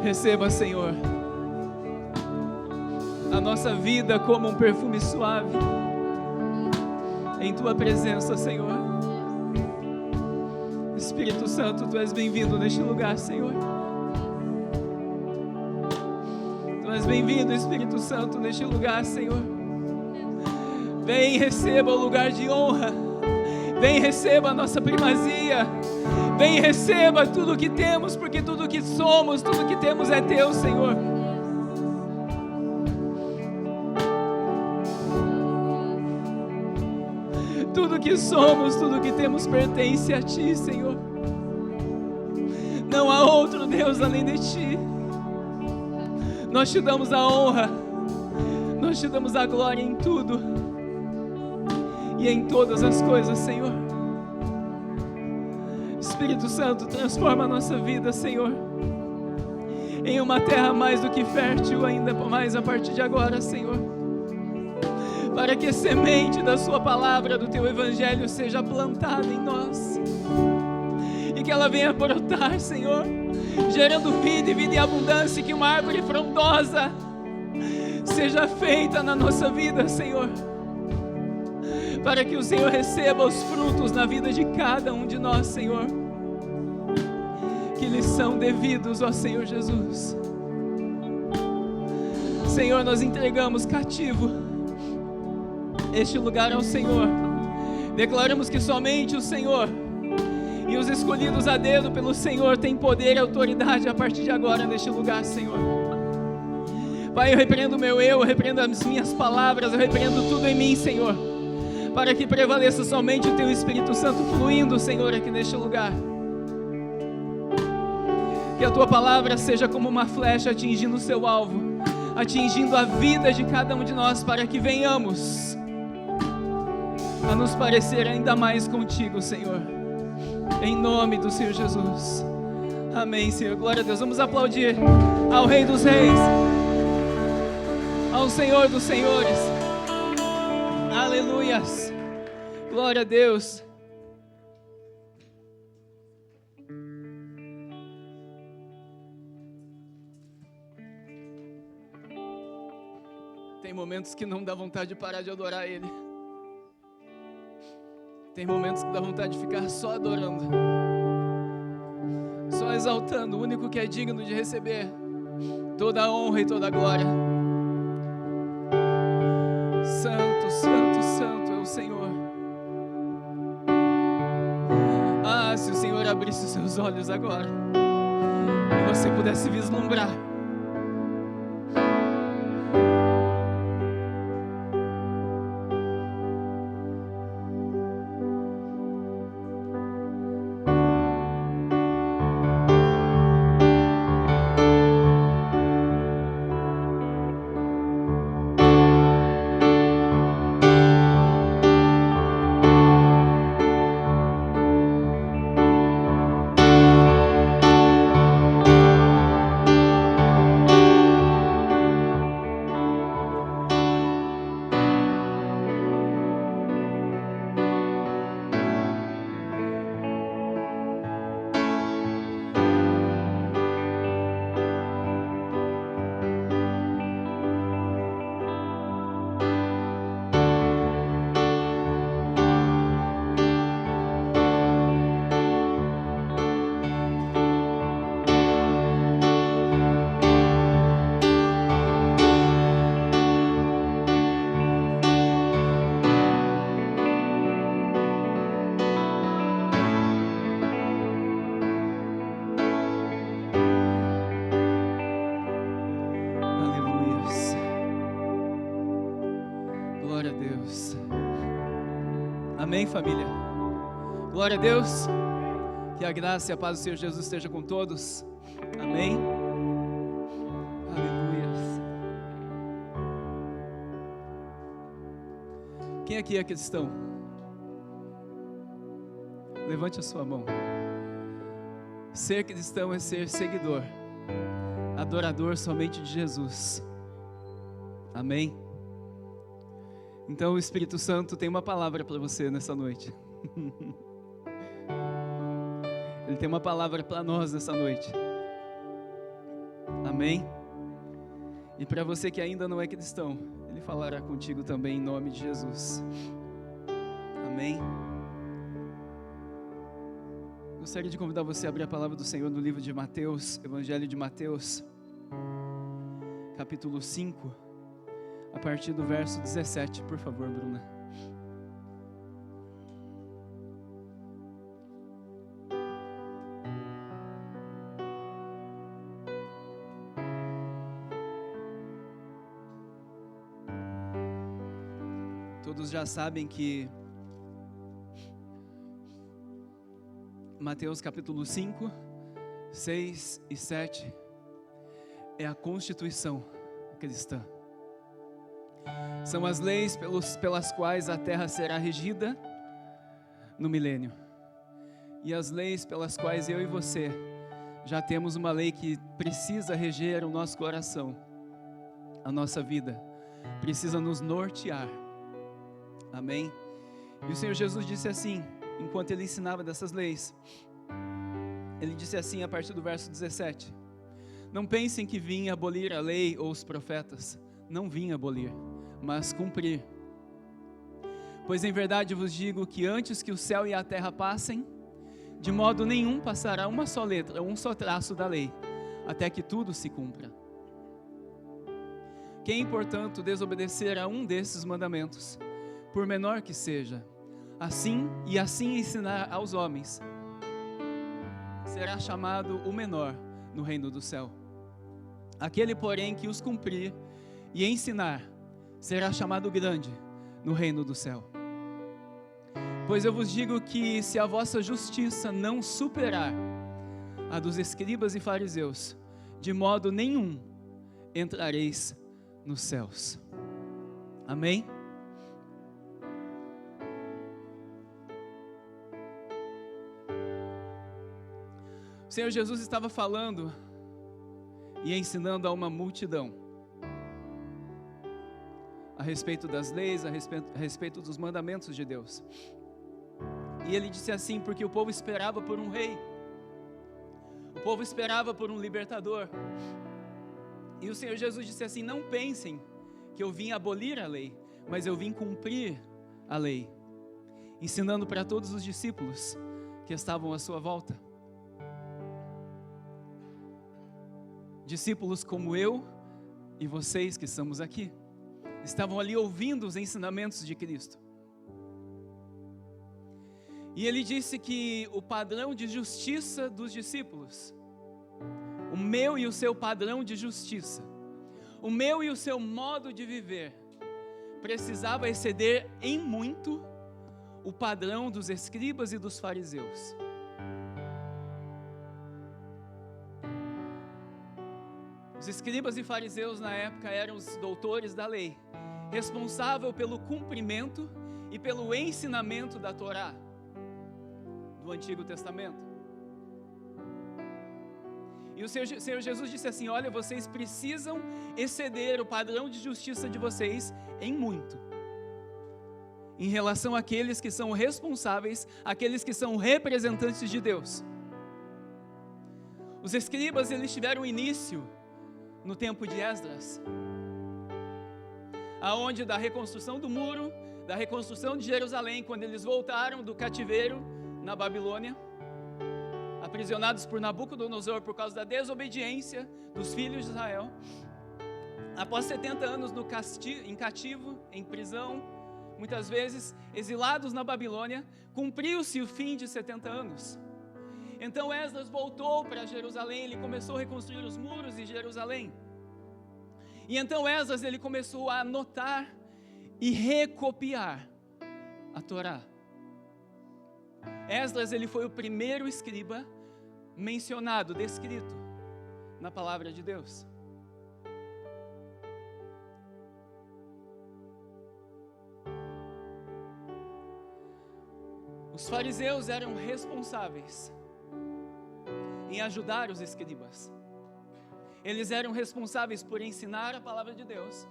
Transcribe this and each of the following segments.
Receba, Senhor, a nossa vida como um perfume suave em Tua presença, Senhor. Espírito Santo, Tu és bem-vindo neste lugar, Senhor. Tu és bem-vindo, Espírito Santo, neste lugar, Senhor. Vem, receba o lugar de honra. Vem, receba a nossa primazia. Vem, receba tudo o que temos, porque tudo o que somos, tudo o que temos é Teu, Senhor. Tudo que somos, tudo que temos pertence a Ti, Senhor. Não há outro Deus além de Ti. Nós Te damos a honra, nós Te damos a glória em tudo e em todas as coisas, Senhor. Espírito Santo, transforma a nossa vida, Senhor, em uma terra mais do que fértil, ainda mais a partir de agora, Senhor. Para que a semente da Sua palavra, do Teu Evangelho, seja plantada em nós e que ela venha brotar, Senhor, gerando vida e vida em abundância, e que uma árvore frondosa seja feita na nossa vida, Senhor, para que o Senhor receba os frutos na vida de cada um de nós, Senhor, que lhes são devidos, ó Senhor Jesus. Senhor, nós entregamos cativo este lugar ao Senhor. Declaramos que somente o Senhor e os escolhidos a dedo pelo Senhor têm poder e autoridade a partir de agora neste lugar, Senhor. Pai, eu repreendo o meu eu repreendo as minhas palavras, eu repreendo tudo em mim, Senhor, para que prevaleça somente o Teu Espírito Santo fluindo, Senhor, aqui neste lugar. Que a Tua palavra seja como uma flecha atingindo o seu alvo, atingindo a vida de cada um de nós, para que venhamos a nos parecer ainda mais contigo, Senhor, em nome do Senhor Jesus. Amém, Senhor. Glória a Deus. Vamos aplaudir ao Rei dos Reis, ao Senhor dos Senhores. Aleluias. Glória a Deus. Tem momentos que não dá vontade de parar de adorar Ele. Tem momentos que dá vontade de ficar só adorando, só exaltando o único que é digno de receber toda a honra e toda a glória. Santo, Santo, Santo é o Senhor. Ah, se o Senhor abrisse os seus olhos agora e você pudesse vislumbrar Amém, família? Glória a Deus. Que a graça e a paz do Senhor Jesus esteja com todos. Amém. Aleluia. Quem aqui é cristão? Levante a sua mão. Ser cristão é ser seguidor, adorador somente de Jesus. Amém? Então o Espírito Santo tem uma palavra para você nessa noite. Ele tem uma palavra para nós nessa noite. Amém? E para você que ainda não é cristão, Ele falará contigo também em nome de Jesus. Amém? Gostaria de convidar você a abrir a palavra do Senhor no livro de Mateus, Evangelho de Mateus, capítulo 5, a partir do verso 17, por favor, Bruna. Todos já sabem que Mateus capítulo 5, 6 e 7 é a constituição cristã. São as leis pelas quais a terra será regida no milênio. E as leis pelas quais eu e você já temos uma lei que precisa reger o nosso coração, a nossa vida, precisa nos nortear. Amém? E o Senhor Jesus disse assim, enquanto Ele ensinava dessas leis, Ele disse assim a partir do verso 17: não pensem que vim abolir a lei ou os profetas. Não vim abolir, mas cumprir. Pois em verdade vos digo que antes que o céu e a terra passem, de modo nenhum passará uma só letra, um só traço da lei, até que tudo se cumpra. Quem, portanto, desobedecer a um desses mandamentos, por menor que seja, assim ensinar aos homens, será chamado o menor no reino do céu. Aquele, porém, que os cumprir e ensinar, será chamado grande no reino do céu. Pois eu vos digo que se a vossa justiça não superar a dos escribas e fariseus, de modo nenhum entrareis nos céus. Amém? O Senhor Jesus estava falando e ensinando a uma multidão a respeito das leis, a respeito dos mandamentos de Deus. E Ele disse assim, porque o povo esperava por um rei, o povo esperava por um libertador. E o Senhor Jesus disse assim, não pensem que eu vim abolir a lei, mas eu vim cumprir a lei, ensinando para todos os discípulos que estavam à sua volta. Discípulos como eu e vocês que estamos aqui, estavam ali ouvindo os ensinamentos de Cristo. E Ele disse que o padrão de justiça dos discípulos, o meu e o seu padrão de justiça, o meu e o seu modo de viver, precisava exceder em muito o padrão dos escribas e dos fariseus. Os escribas e fariseus na época eram os doutores da lei, responsável pelo cumprimento e pelo ensinamento da Torá, do Antigo Testamento. E o Senhor Jesus disse assim, olha, vocês precisam exceder o padrão de justiça de vocês em muito, em relação àqueles que são responsáveis, aqueles que são representantes de Deus. Os escribas, eles tiveram início no tempo de Esdras, aonde da reconstrução do muro, da reconstrução de Jerusalém, quando eles voltaram do cativeiro na Babilônia, aprisionados por Nabucodonosor por causa da desobediência dos filhos de Israel, após 70 anos em cativo, em prisão, muitas vezes exilados na Babilônia, cumpriu-se o fim de 70 anos. Então Esdras voltou para Jerusalém, ele começou a reconstruir os muros de Jerusalém. E então Esdras, ele começou a anotar e recopiar a Torá. Esdras, ele foi o primeiro escriba mencionado, descrito na palavra de Deus. Os fariseus eram responsáveis em ajudar os escribas. Eles eram responsáveis por ensinar a palavra de Deus.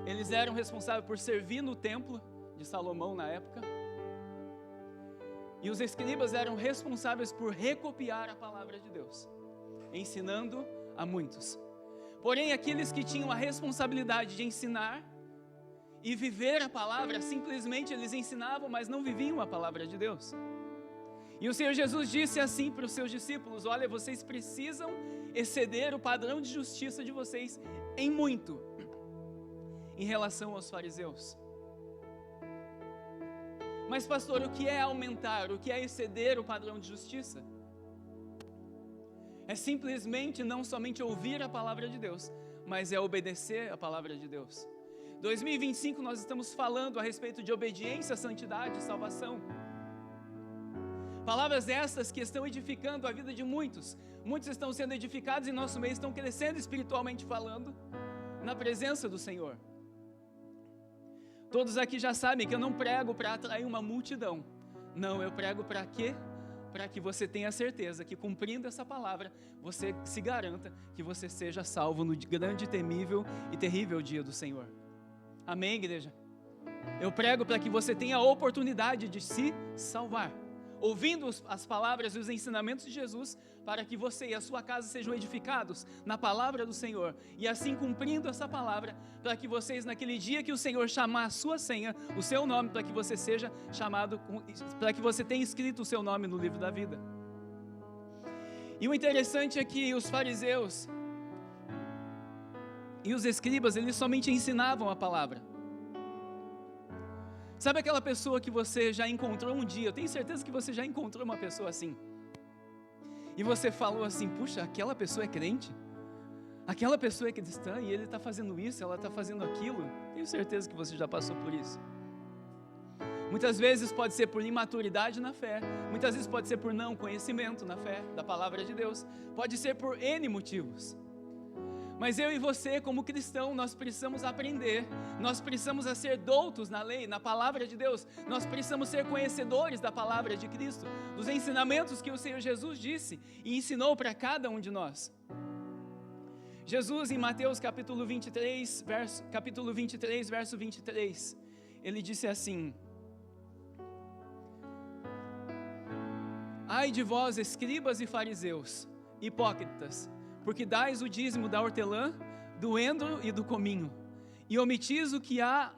Eles eram responsáveis por servir no templo de Salomão na época. E os escribas eram responsáveis por recopiar a palavra de Deus, ensinando a muitos. Porém, aqueles que tinham a responsabilidade de ensinar e viver a palavra, simplesmente eles ensinavam, mas não viviam a palavra de Deus. E o Senhor Jesus disse assim para os seus discípulos: olha, vocês precisam exceder o padrão de justiça de vocês em muito, em relação aos fariseus. Mas pastor, o que é aumentar? O que é exceder o padrão de justiça? É simplesmente não somente ouvir a palavra de Deus, mas é obedecer a palavra de Deus. 2025 nós estamos falando a respeito de obediência, santidade e salvação. Palavras estas que estão edificando a vida de muitos. Muitos estão sendo edificados em nosso meio, estão crescendo espiritualmente falando, na presença do Senhor. Todos aqui já sabem que eu não prego para atrair uma multidão. Não, eu prego para quê? Para que você tenha certeza que, cumprindo essa palavra, você se garanta que você seja salvo no grande, temível e terrível dia do Senhor. Amém, igreja? Eu prego para que você tenha a oportunidade de se salvar, ouvindo as palavras e os ensinamentos de Jesus, para que você e a sua casa sejam edificados na palavra do Senhor, e assim cumprindo essa palavra, para que vocês, naquele dia que o Senhor chamar a sua senha, o seu nome, para que você seja chamado, para que você tenha escrito o seu nome no livro da vida. E o interessante é que os fariseus e os escribas, eles somente ensinavam a palavra. Sabe aquela pessoa que você já encontrou um dia? Eu tenho certeza que você já encontrou uma pessoa assim. E você falou assim: puxa, aquela pessoa é crente? Aquela pessoa é cristã e ele está fazendo isso, ela está fazendo aquilo? Tenho certeza que você já passou por isso. Muitas vezes pode ser por imaturidade na fé, muitas vezes pode ser por não conhecimento na fé da palavra de Deus, pode ser por N motivos. Mas eu e você, como cristão, nós precisamos aprender, nós precisamos ser doutos na lei, na palavra de Deus, nós precisamos ser conhecedores da palavra de Cristo, dos ensinamentos que o Senhor Jesus disse e ensinou para cada um de nós. Jesus, em Mateus capítulo 23, verso 23, ele disse assim: ai de vós, escribas e fariseus, hipócritas, porque dais o dízimo da hortelã, do endro e do cominho, e omitis o que há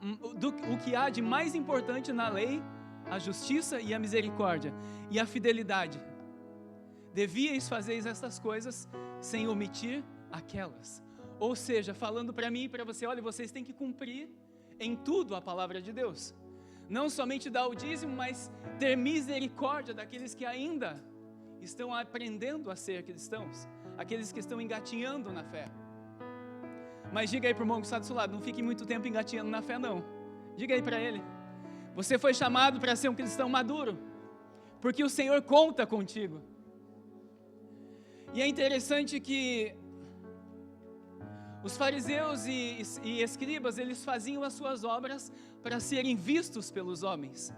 de mais importante na lei, a justiça e a misericórdia, e a fidelidade. Devíeis fazer estas coisas sem omitir aquelas. Ou seja, falando para mim e para você: olha, vocês têm que cumprir em tudo a palavra de Deus. Não somente dar o dízimo, mas ter misericórdia daqueles que ainda estão aprendendo a ser cristãos, aqueles que estão engatinhando na fé. Mas diga aí para o irmão que está do seu lado: não fique muito tempo engatinhando na fé não. Diga aí para ele: você foi chamado para ser um cristão maduro, porque o Senhor conta contigo. E é interessante que os fariseus e escribas, eles faziam as suas obras para serem vistos pelos homens.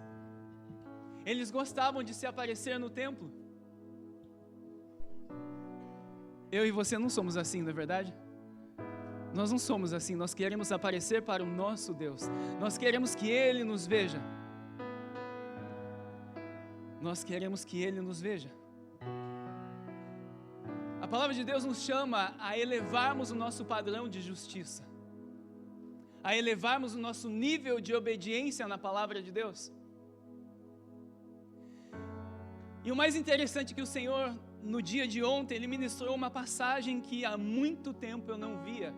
Eles gostavam de se aparecer no templo. Eu e você não somos assim, não é verdade? Nós não somos assim, nós queremos aparecer para o nosso Deus. Nós queremos que Ele nos veja. Nós queremos que Ele nos veja. A palavra de Deus nos chama a elevarmos o nosso padrão de justiça, a elevarmos o nosso nível de obediência na palavra de Deus. E o mais interessante é que o Senhor, no dia de ontem, Ele ministrou uma passagem que há muito tempo eu não via,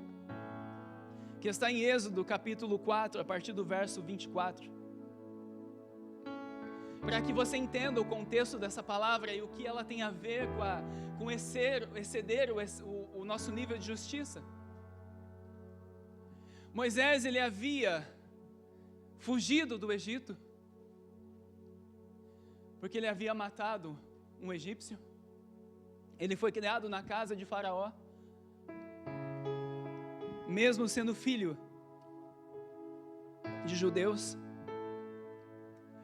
que está em Êxodo capítulo 4, a partir do verso 24. Para que você entenda o contexto dessa palavra e o que ela tem a ver com exceder o nosso nível de justiça. Moisés, ele havia fugido do Egito, porque ele havia matado um egípcio. Ele foi criado na casa de Faraó, mesmo sendo filho de judeus.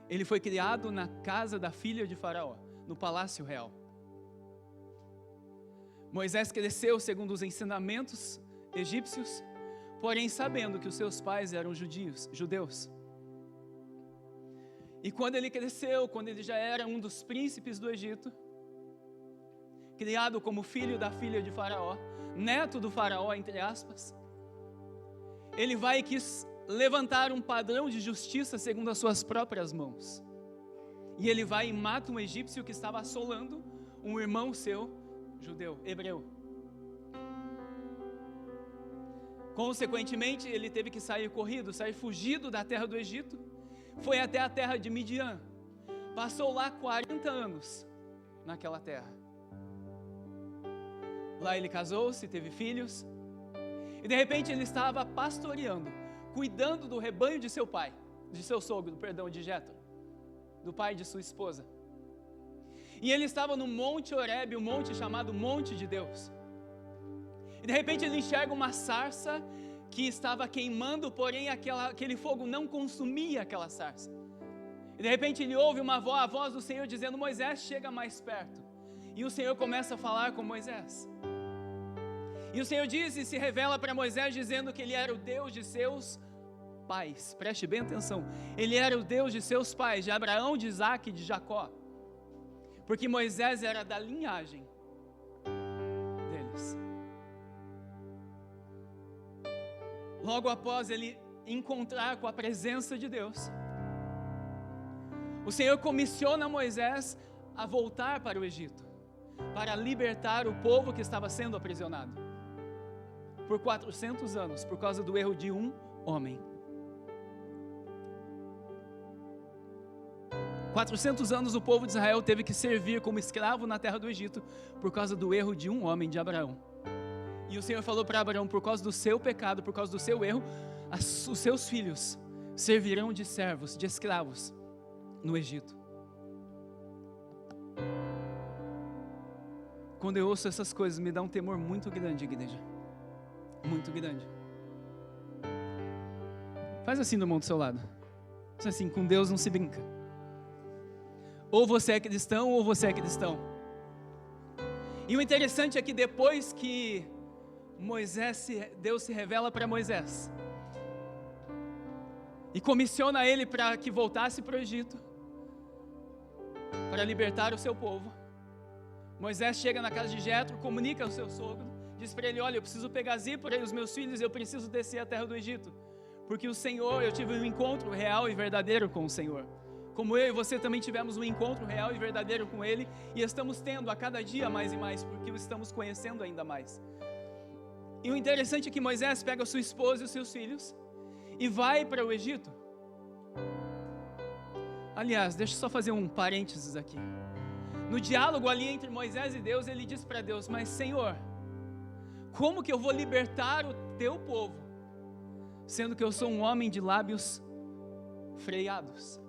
Ele foi criado na casa da filha de Faraó, no palácio real. Moisés cresceu segundo os ensinamentos egípcios, porém sabendo que os seus pais eram judeus. E quando ele cresceu, quando ele já era um dos príncipes do Egito, criado como filho da filha de Faraó, neto do Faraó, entre aspas, ele vai e quis levantar um padrão de justiça segundo as suas próprias mãos. E ele vai e mata um egípcio que estava assolando um irmão seu, judeu, hebreu. Consequentemente, ele teve que sair corrido, sair fugido da terra do Egito, foi até a terra de Midian, passou lá 40 anos naquela terra. Lá ele casou-se, teve filhos, e de repente ele estava pastoreando, cuidando do rebanho de seu pai, de seu sogro, de Jétro, do pai de sua esposa. E ele estava no Monte Horebe, um monte chamado Monte de Deus. E de repente ele enxerga uma sarça que estava queimando, porém aquele fogo não consumia aquela sarça. E de repente ele ouve a voz do Senhor dizendo: Moisés, chega mais perto. E o Senhor começa a falar com Moisés. E o Senhor diz e se revela para Moisés dizendo que ele era o Deus de seus pais. Preste bem atenção. Ele era o Deus de seus pais, de Abraão, de Isaque e de Jacó. Porque Moisés era da linhagem deles. Logo após ele encontrar com a presença de Deus, o Senhor comissiona Moisés a voltar para o Egito, para libertar o povo que estava sendo aprisionado por 400 anos, por causa do erro de um homem. 400 anos o povo de Israel teve que servir como escravo na terra do Egito, por causa do erro de um homem, de Abraão. E o Senhor falou para Abraão: por causa do seu pecado, por causa do seu erro, os seus filhos servirão de servos, de escravos no Egito. Quando eu ouço essas coisas, me dá um temor muito grande, igreja. Muito grande. Faz assim no irmão do seu lado. Faz assim: com Deus não se brinca. Ou você é cristão, ou você é cristão. E o interessante é que depois que Deus se revela para Moisés e comissiona ele para que voltasse para o Egito, para libertar o seu povo, Moisés chega na casa de Jétro, comunica ao seu sogro, diz para ele: olha, eu preciso pegar Zípora e os meus filhos, eu preciso descer à terra do Egito, porque o Senhor, eu tive um encontro real e verdadeiro com o Senhor, como eu e você também tivemos um encontro real e verdadeiro com Ele, e estamos tendo a cada dia mais e mais, porque o estamos conhecendo ainda mais. E o interessante é que Moisés pega a sua esposa e os seus filhos e vai para o Egito. Aliás, deixa eu só fazer um parênteses aqui. No diálogo ali entre Moisés e Deus, ele diz para Deus: mas Senhor, como que eu vou libertar o teu povo, sendo que eu sou um homem de lábios freados,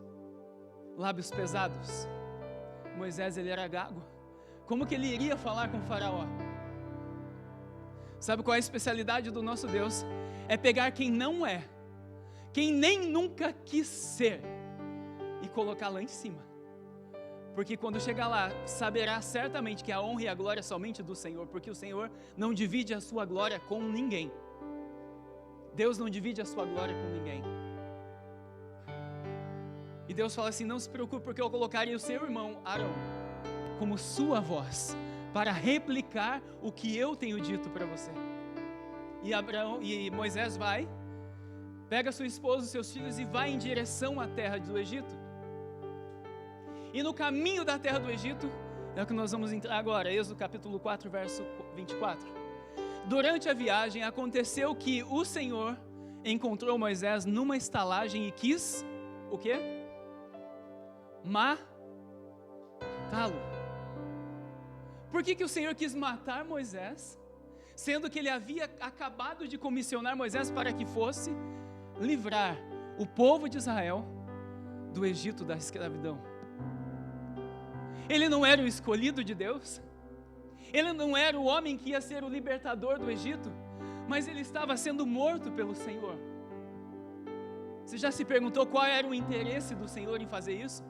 lábios pesados? Moisés, ele era gago. Como que ele iria falar com o Faraó? Sabe qual é a especialidade do nosso Deus? É pegar quem não é, quem nem nunca quis ser, e colocar lá em cima. Porque quando chegar lá, saberá certamente que a honra e a glória é somente do Senhor, porque o Senhor não divide a sua glória com ninguém. Deus não divide a sua glória com ninguém. E Deus fala assim: não se preocupe, porque eu colocarei o seu irmão Arão como sua voz, para replicar o que eu tenho dito para você. E Moisés vai, pega sua esposa, seus filhos e vai em direção à terra do Egito. E no caminho da terra do Egito, é o que nós vamos entrar agora, Êxodo capítulo 4, verso 24. Durante a viagem, aconteceu que o Senhor encontrou Moisés numa estalagem e quis, o quê? Matá-lo. Por que o Senhor quis matar Moisés, sendo que ele havia acabado de comissionar Moisés para que fosse livrar o povo de Israel do Egito, da escravidão? Ele não era o escolhido de Deus? Ele não era o homem que ia ser o libertador do Egito? Mas ele estava sendo morto pelo Senhor. Você já se perguntou qual era o interesse do Senhor em fazer isso?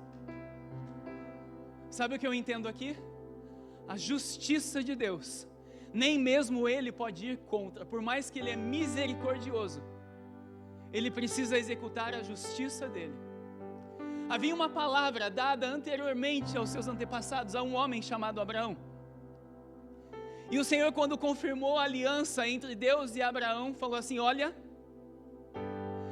Sabe o que eu entendo aqui? A justiça de Deus, nem mesmo Ele pode ir contra, por mais que Ele é misericordioso, Ele precisa executar a justiça dEle. Havia uma palavra dada anteriormente aos seus antepassados, a um homem chamado Abraão. E o Senhor, quando confirmou a aliança entre Deus e Abraão, falou assim: olha,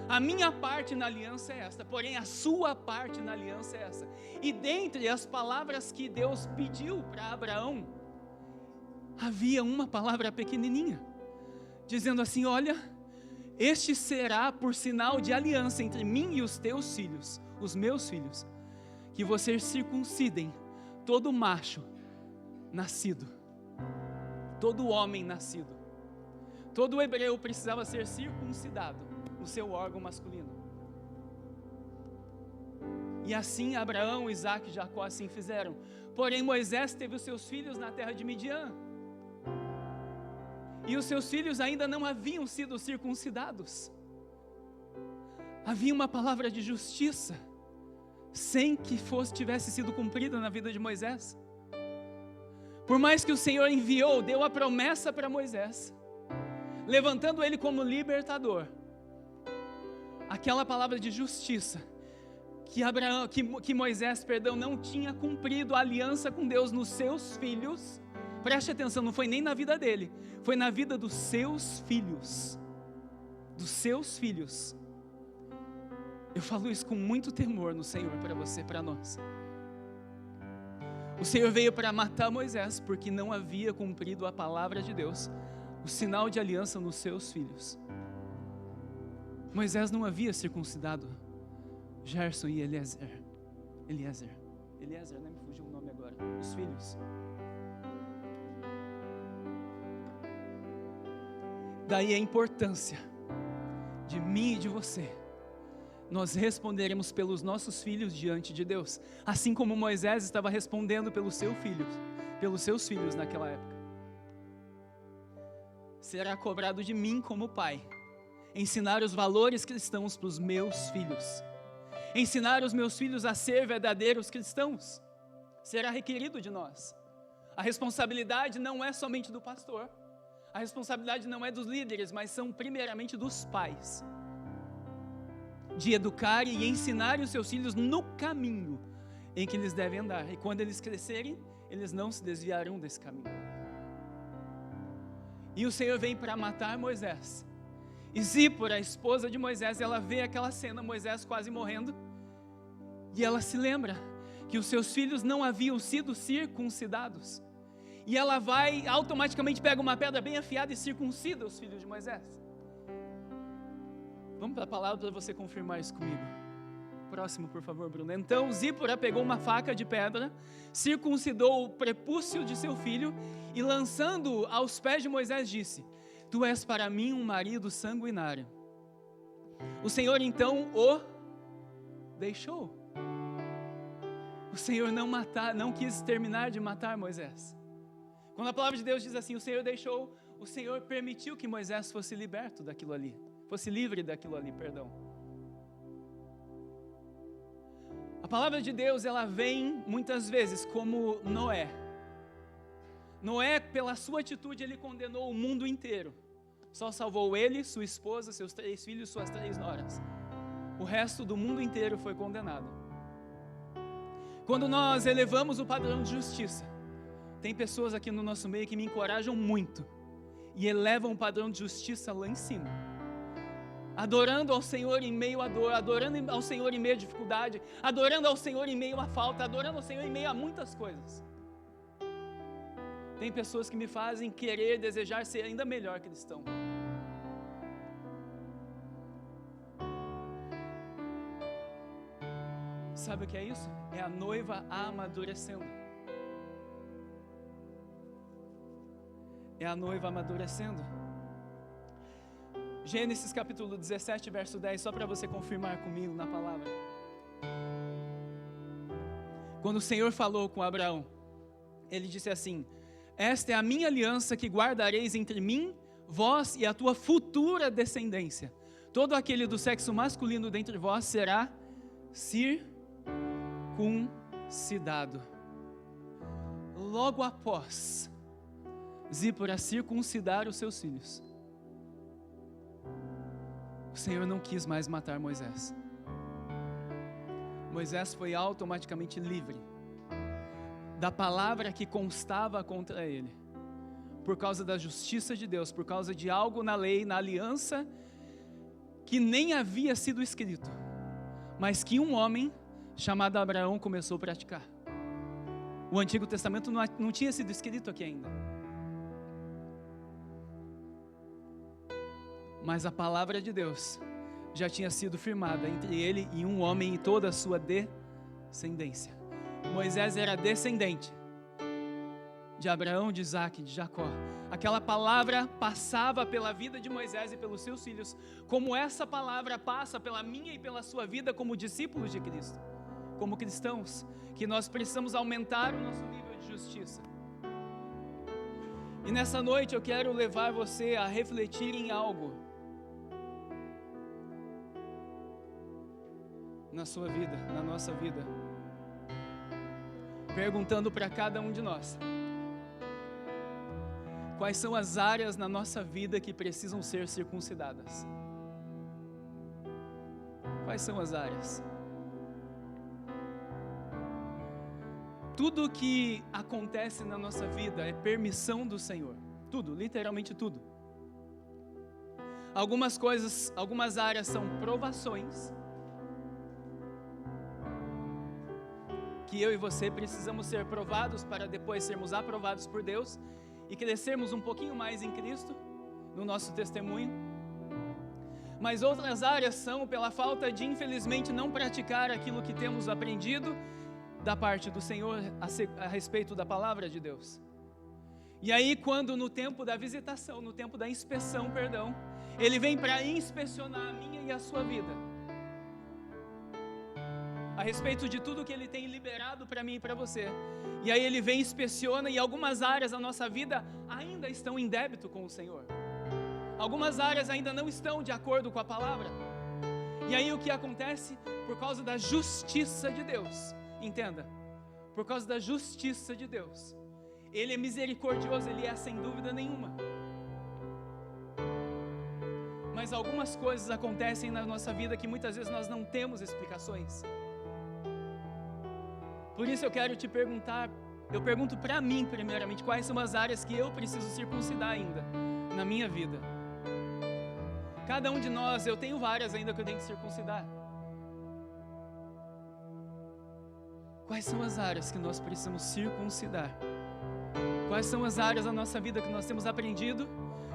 a minha parte na aliança é esta, porém a sua parte na aliança é essa. E dentre as palavras que Deus pediu para Abraão, havia uma palavra pequenininha, dizendo assim: olha, este será por sinal de aliança entre mim e os teus filhos, os meus filhos, que vocês circuncidem todo macho nascido, todo homem nascido, todo hebreu precisava ser circuncidado no seu órgão masculino. E assim Abraão, Isaque e Jacó assim fizeram. Porém Moisés teve os seus filhos na terra de Midian, e os seus filhos ainda não haviam sido circuncidados. Havia uma palavra de justiça, sem que tivesse sido cumprida na vida de Moisés. Por mais que o Senhor enviou, deu a promessa para Moisés, levantando ele como libertador, aquela palavra de justiça, que Moisés, não tinha cumprido a aliança com Deus nos seus filhos. Preste atenção, não foi nem na vida dele, foi na vida dos seus filhos. Dos seus filhos. Eu falo isso com muito temor no Senhor, para você, para nós. O Senhor veio para matar Moisés, porque não havia cumprido a palavra de Deus, o sinal de aliança nos seus filhos. Moisés não havia circuncidado Gerson e Eliezer, né? Me fugiu o nome agora. Os filhos. Daí a importância de mim e de você. Nós responderemos pelos nossos filhos diante de Deus, assim como Moisés estava respondendo pelos seus filhos naquela época. Será cobrado de mim como pai, ensinar os valores cristãos para os meus filhos, ensinar os meus filhos a ser verdadeiros cristãos. Será requerido de nós. A responsabilidade não é somente do pastor, a responsabilidade não é dos líderes, mas são primeiramente dos pais, de educar e ensinar os seus filhos no caminho em que eles devem andar, e quando eles crescerem, eles não se desviarão desse caminho. E o Senhor vem para matar Moisés, e Zípora, a esposa de Moisés, ela vê aquela cena, Moisés quase morrendo, e ela se lembra que os seus filhos não haviam sido circuncidados, e ela vai, automaticamente pega uma pedra bem afiada e circuncida os filhos de Moisés. Vamos para a palavra para você confirmar isso comigo. Próximo, por favor, Bruno. Então Zípora pegou uma faca de pedra, circuncidou o prepúcio de seu filho e, lançando-o aos pés de Moisés, disse: tu és para mim um marido sanguinário. O Senhor então o deixou. O Senhor não quis terminar de matar Moisés. Quando a palavra de Deus diz assim, o Senhor deixou, o Senhor permitiu que Moisés fosse liberto daquilo ali, fosse livre daquilo ali, perdão. A palavra de Deus, ela vem muitas vezes como Noé. Noé, pela sua atitude, ele condenou o mundo inteiro. Só salvou ele, sua esposa, seus 3 filhos, suas 3 noras. O resto do mundo inteiro foi condenado. Quando nós elevamos o padrão de justiça, tem pessoas aqui no nosso meio que me encorajam muito e elevam o padrão de justiça lá em cima, adorando ao Senhor em meio à dor, adorando ao Senhor em meio à dificuldade, adorando ao Senhor em meio à falta, adorando ao Senhor em meio a muitas coisas. Tem pessoas que me fazem querer, desejar ser ainda melhor cristão. Sabe o que é isso? É a noiva amadurecendo. É a noiva amadurecendo. Gênesis capítulo 17, verso 10, só para você confirmar comigo na palavra. Quando o Senhor falou com Abraão, ele disse assim: esta é a minha aliança que guardareis entre mim, vós e a tua futura descendência. Todo aquele do sexo masculino dentre vós será circuncidado. Logo após Zípora circuncidar os seus filhos, o Senhor não quis mais matar Moisés. Moisés foi automaticamente livre da palavra que constava contra ele, por causa da justiça de Deus, por causa de algo na lei, na aliança, que nem havia sido escrito, mas que um homem chamado Abraão começou a praticar. O Antigo Testamento não tinha sido escrito aqui ainda, mas a palavra de Deus já tinha sido firmada entre ele e um homem e toda a sua descendência. Moisés era descendente de Abraão, de Isaac, de Jacó. Aquela palavra passava pela vida de Moisés e pelos seus filhos, como essa palavra passa pela minha e pela sua vida como discípulos de Cristo, como cristãos, que nós precisamos aumentar o nosso nível de justiça. E nessa noite eu quero levar você a refletir em algo na sua vida, na nossa vida, perguntando para cada um de nós: quais são as áreas na nossa vida que precisam ser circuncidadas? Quais são as áreas? Tudo que acontece na nossa vida é permissão do Senhor. Tudo, literalmente tudo. Algumas coisas, algumas áreas são provações, que eu e você precisamos ser provados para depois sermos aprovados por Deus e crescermos um pouquinho mais em Cristo, no nosso testemunho. Mas outras áreas são pela falta de, infelizmente, não praticar aquilo que temos aprendido da parte do Senhor a respeito da palavra de Deus. E aí, quando no tempo da visitação, no tempo da inspeção, Ele vem para inspecionar a minha e a sua vida, a respeito de tudo que Ele tem liberado para mim e para você. E aí Ele vem, inspeciona, e algumas áreas da nossa vida ainda estão em débito com o Senhor. Algumas áreas ainda não estão de acordo com a palavra. E aí o que acontece? Por causa da justiça de Deus, entenda, por causa da justiça de Deus, Ele é misericordioso, Ele é sem dúvida nenhuma. Mas algumas coisas acontecem na nossa vida que muitas vezes nós não temos explicações. Por isso eu quero te perguntar, eu pergunto para mim primeiramente, quais são as áreas que eu preciso circuncidar ainda na minha vida. Cada um de nós, eu tenho várias ainda que eu tenho que circuncidar. Quais são as áreas que nós precisamos circuncidar? Quais são as áreas da nossa vida que nós temos aprendido,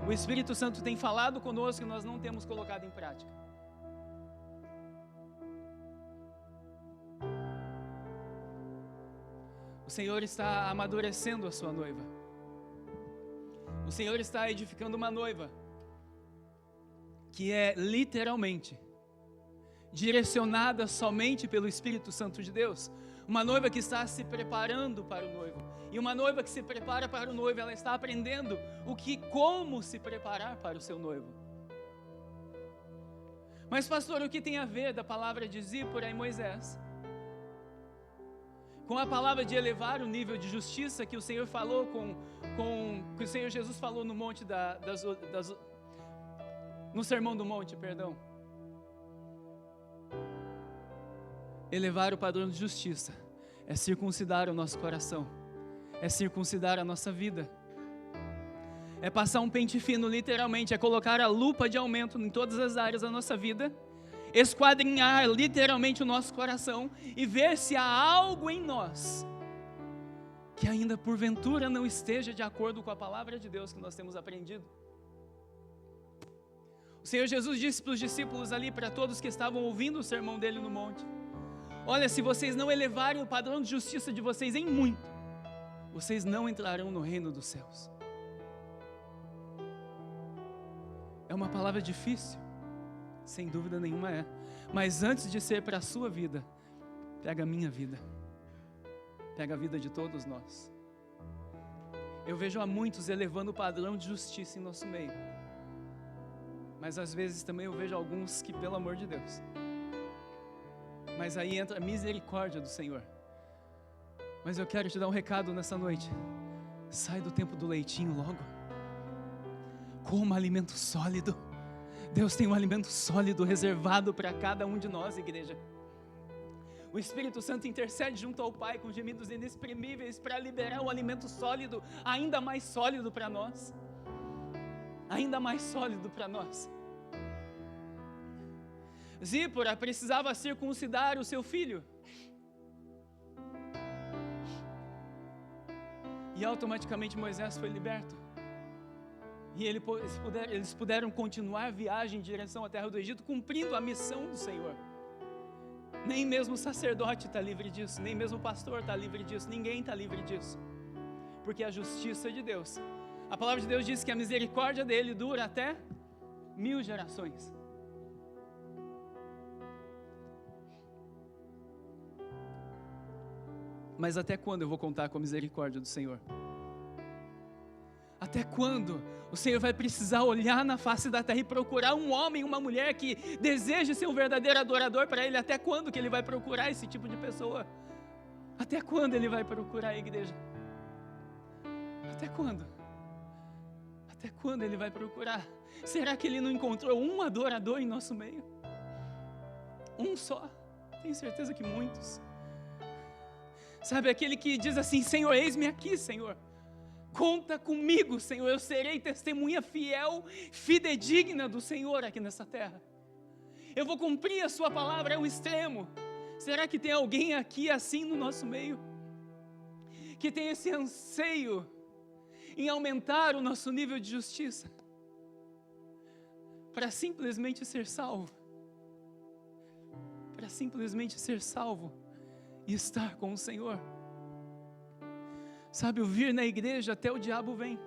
o Espírito Santo tem falado conosco e nós não temos colocado em prática? O Senhor está amadurecendo a sua noiva. O Senhor está edificando uma noiva que é literalmente direcionada somente pelo Espírito Santo de Deus. Uma noiva que está se preparando para o noivo. E uma noiva que se prepara para o noivo, ela está aprendendo como se preparar para o seu noivo. Mas pastor, o que tem a ver da palavra de Zípora e Moisés com a palavra de elevar o nível de justiça que o Senhor falou que o Senhor Jesus falou no monte no Sermão do Monte, Elevar o padrão de justiça é circuncidar o nosso coração, é circuncidar a nossa vida, é passar um pente fino, literalmente, é colocar a lupa de aumento em todas as áreas da nossa vida, esquadrinhar literalmente o nosso coração e ver se há algo em nós que ainda porventura não esteja de acordo com a palavra de Deus que nós temos aprendido. O Senhor Jesus disse para os discípulos ali, para todos que estavam ouvindo o sermão dele no monte: olha, se vocês não elevarem o padrão de justiça de vocês em muito, vocês não entrarão no reino dos céus. É uma palavra difícil, sem dúvida nenhuma é. Mas antes de ser para a sua vida, pega a minha vida, pega a vida de todos nós. Eu vejo a muitos elevando o padrão de justiça em nosso meio, mas às vezes também eu vejo alguns que, pelo amor de Deus, mas aí entra a misericórdia do Senhor. Mas eu quero te dar um recado nessa noite: sai do tempo do leitinho logo, coma alimento sólido. Deus tem um alimento sólido reservado para cada um de nós, igreja. O Espírito Santo intercede junto ao Pai com gemidos inexprimíveis para liberar um alimento sólido, ainda mais sólido para nós. Ainda mais sólido para nós. Zípora precisava circuncidar o seu filho. E automaticamente Moisés foi liberto. E eles puderam continuar a viagem em direção à terra do Egito, cumprindo a missão do Senhor. Nem mesmo o sacerdote está livre disso, nem mesmo o pastor está livre disso, ninguém está livre disso. Porque a justiça de Deus, a palavra de Deus diz que a misericórdia dele dura até 1000 gerações. Mas até quando eu vou contar com a misericórdia do Senhor? Até quando o Senhor vai precisar olhar na face da terra e procurar um homem, uma mulher que deseje ser um verdadeiro adorador para Ele? Até quando que Ele vai procurar esse tipo de pessoa? Até quando Ele vai procurar a igreja? Até quando? Até quando Ele vai procurar? Será que Ele não encontrou um adorador em nosso meio? Um só? Tenho certeza que muitos. Sabe, aquele que diz assim: Senhor, eis-me aqui, Senhor. Conta comigo, Senhor, eu serei testemunha fiel, fidedigna do Senhor aqui nessa terra. Eu vou cumprir a sua palavra ao extremo. Será que tem alguém aqui assim no nosso meio? Que tem esse anseio em aumentar o nosso nível de justiça? Para simplesmente ser salvo. Para simplesmente ser salvo e estar com o Senhor. Sabe, o vir na igreja até o diabo vem.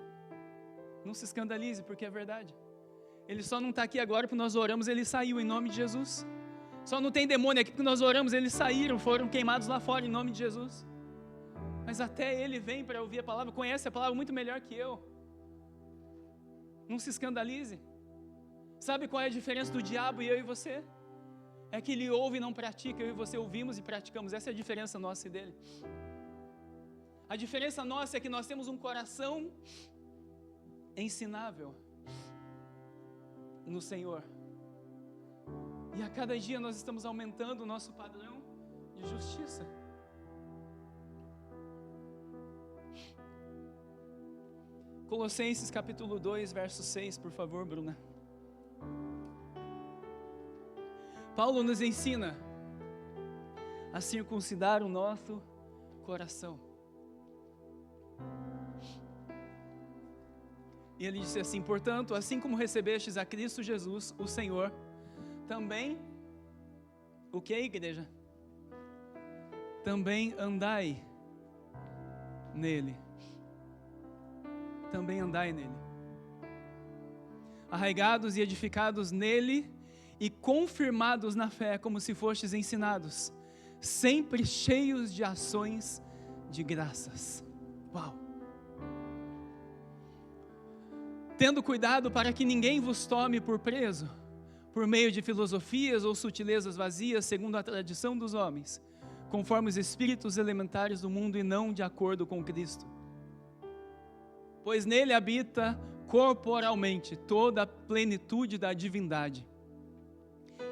Não se escandalize, porque é verdade. Ele só não está aqui agora porque nós oramos, ele saiu em nome de Jesus. Só não tem demônio aqui porque nós oramos, eles saíram, foram queimados lá fora em nome de Jesus. Mas até ele vem para ouvir a palavra, conhece a palavra muito melhor que eu. Não se escandalize. Sabe qual é a diferença do diabo e eu e você? É que ele ouve e não pratica, eu e você ouvimos e praticamos. Essa é a diferença nossa e dele. A diferença nossa é que nós temos um coração ensinável no Senhor. E a cada dia nós estamos aumentando o nosso padrão de justiça. Colossenses capítulo 2, verso 6, por favor, Bruna. Paulo nos ensina a circuncidar o nosso coração. E ele disse assim: portanto, assim como recebestes a Cristo Jesus, o Senhor, também, o que é igreja? Também andai nele. Também andai nele. Arraigados e edificados nele e confirmados na fé, como se fostes ensinados, sempre cheios de ações de graças. Uau! Tendo cuidado para que ninguém vos tome por preso, por meio de filosofias ou sutilezas vazias, segundo a tradição dos homens, conforme os espíritos elementares do mundo e não de acordo com Cristo. Pois nele habita corporalmente toda a plenitude da divindade.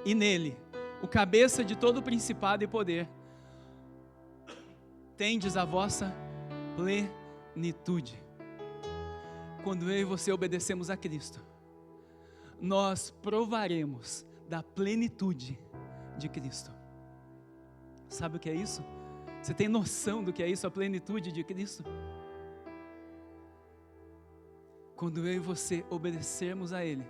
E nele, o cabeça de todo principado e poder, tendes a vossa plenitude. Quando eu e você obedecemos a Cristo, nós provaremos da plenitude de Cristo. Sabe o que é isso? Você tem noção do que é isso, a plenitude de Cristo? Quando eu e você obedecermos a Ele,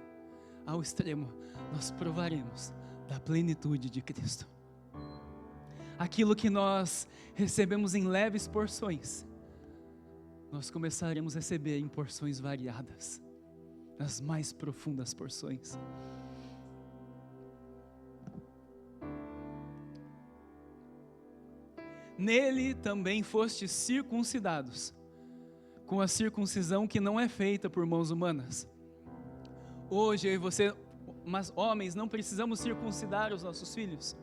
ao extremo, nós provaremos da plenitude de Cristo. Aquilo que nós recebemos em leves porções, nós começaremos a receber em porções variadas, nas mais profundas porções. Nele também fostes circuncidados, com a circuncisão que não é feita por mãos humanas. Hoje eu e você, mas homens, não precisamos circuncidar os nossos filhos,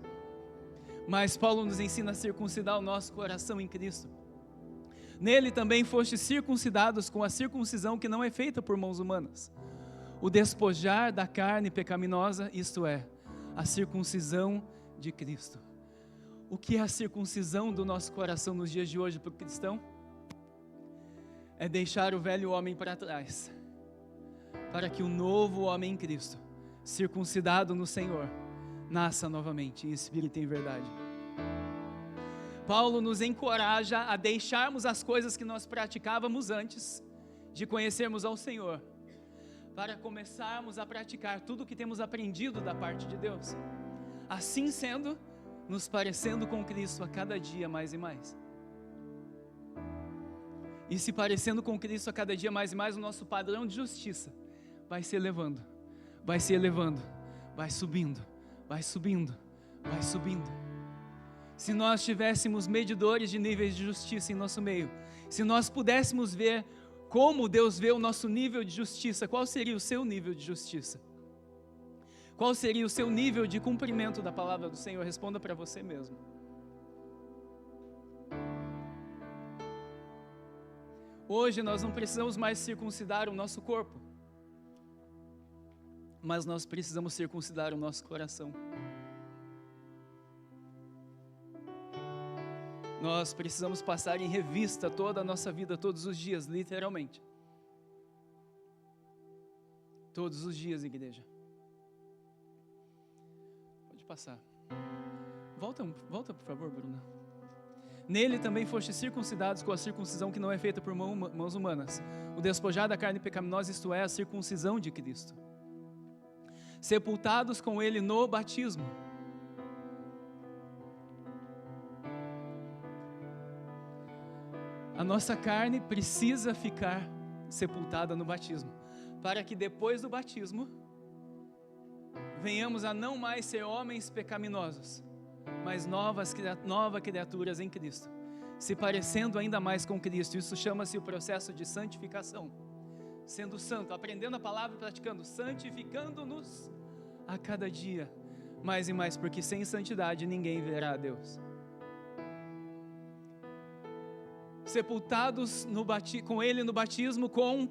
mas Paulo nos ensina a circuncidar o nosso coração em Cristo. Nele também fostes circuncidados com a circuncisão que não é feita por mãos humanas, o despojar da carne pecaminosa, isto é, a circuncisão de Cristo. O que é a circuncisão do nosso coração nos dias de hoje para o cristão? É deixar o velho homem para trás, para que o novo homem em Cristo, circuncidado no Senhor, nasça novamente em espírito e em verdade. Paulo nos encoraja a deixarmos as coisas que nós praticávamos antes de conhecermos ao Senhor, para começarmos a praticar tudo o que temos aprendido da parte de Deus. Assim sendo, nos parecendo com Cristo a cada dia mais e mais. E se parecendo com Cristo a cada dia mais e mais, o nosso padrão de justiça vai se elevando, vai se elevando, vai subindo, vai subindo, vai subindo. Se nós tivéssemos medidores de níveis de justiça em nosso meio, se nós pudéssemos ver como Deus vê o nosso nível de justiça, qual seria o seu nível de justiça? Qual seria o seu nível de cumprimento da palavra do Senhor? Responda para você mesmo. Hoje nós não precisamos mais circuncidar o nosso corpo, mas nós precisamos circuncidar o nosso coração. Nós precisamos passar em revista toda a nossa vida, todos os dias, literalmente. Todos os dias, igreja. Pode passar. Volta, por favor, Bruna. Nele também fostes circuncidados com a circuncisão que não é feita por mãos humanas, o despojar da carne pecaminosa, isto é, a circuncisão de Cristo. Sepultados com ele no batismo. A nossa carne precisa ficar sepultada no batismo, para que depois do batismo venhamos a não mais ser homens pecaminosos, mas novas criaturas em Cristo, se parecendo ainda mais com Cristo. Isso chama-se o processo de santificação. Sendo santo, aprendendo a palavra e praticando, santificando-nos a cada dia, mais e mais, porque sem santidade ninguém verá a Deus. Sepultados com Ele no batismo, como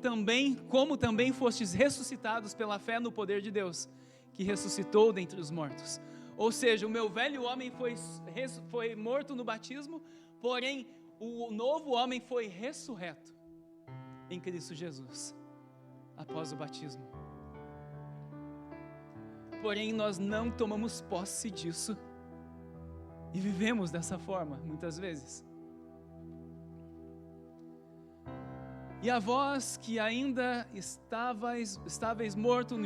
também fostes ressuscitados pela fé no poder de Deus, que ressuscitou dentre os mortos. Ou seja, o meu velho homem foi morto no batismo, porém o novo homem foi ressurreto em Cristo Jesus, após o batismo. Porém nós não tomamos posse disso e vivemos dessa forma, muitas vezes. E a vós que ainda estáveis mortos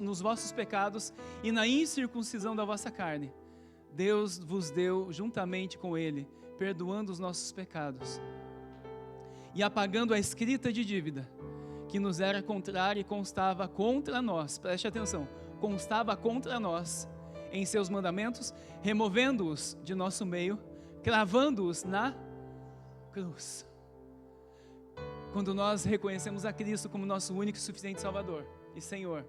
nos vossos pecados e na incircuncisão da vossa carne, Deus vos deu juntamente com Ele, perdoando os nossos pecados e apagando a escrita de dívida que nos era contrária e constava contra nós. Preste atenção, constava contra nós em seus mandamentos, removendo-os de nosso meio, cravando-os na cruz. Quando nós reconhecemos a Cristo como nosso único e suficiente Salvador e Senhor,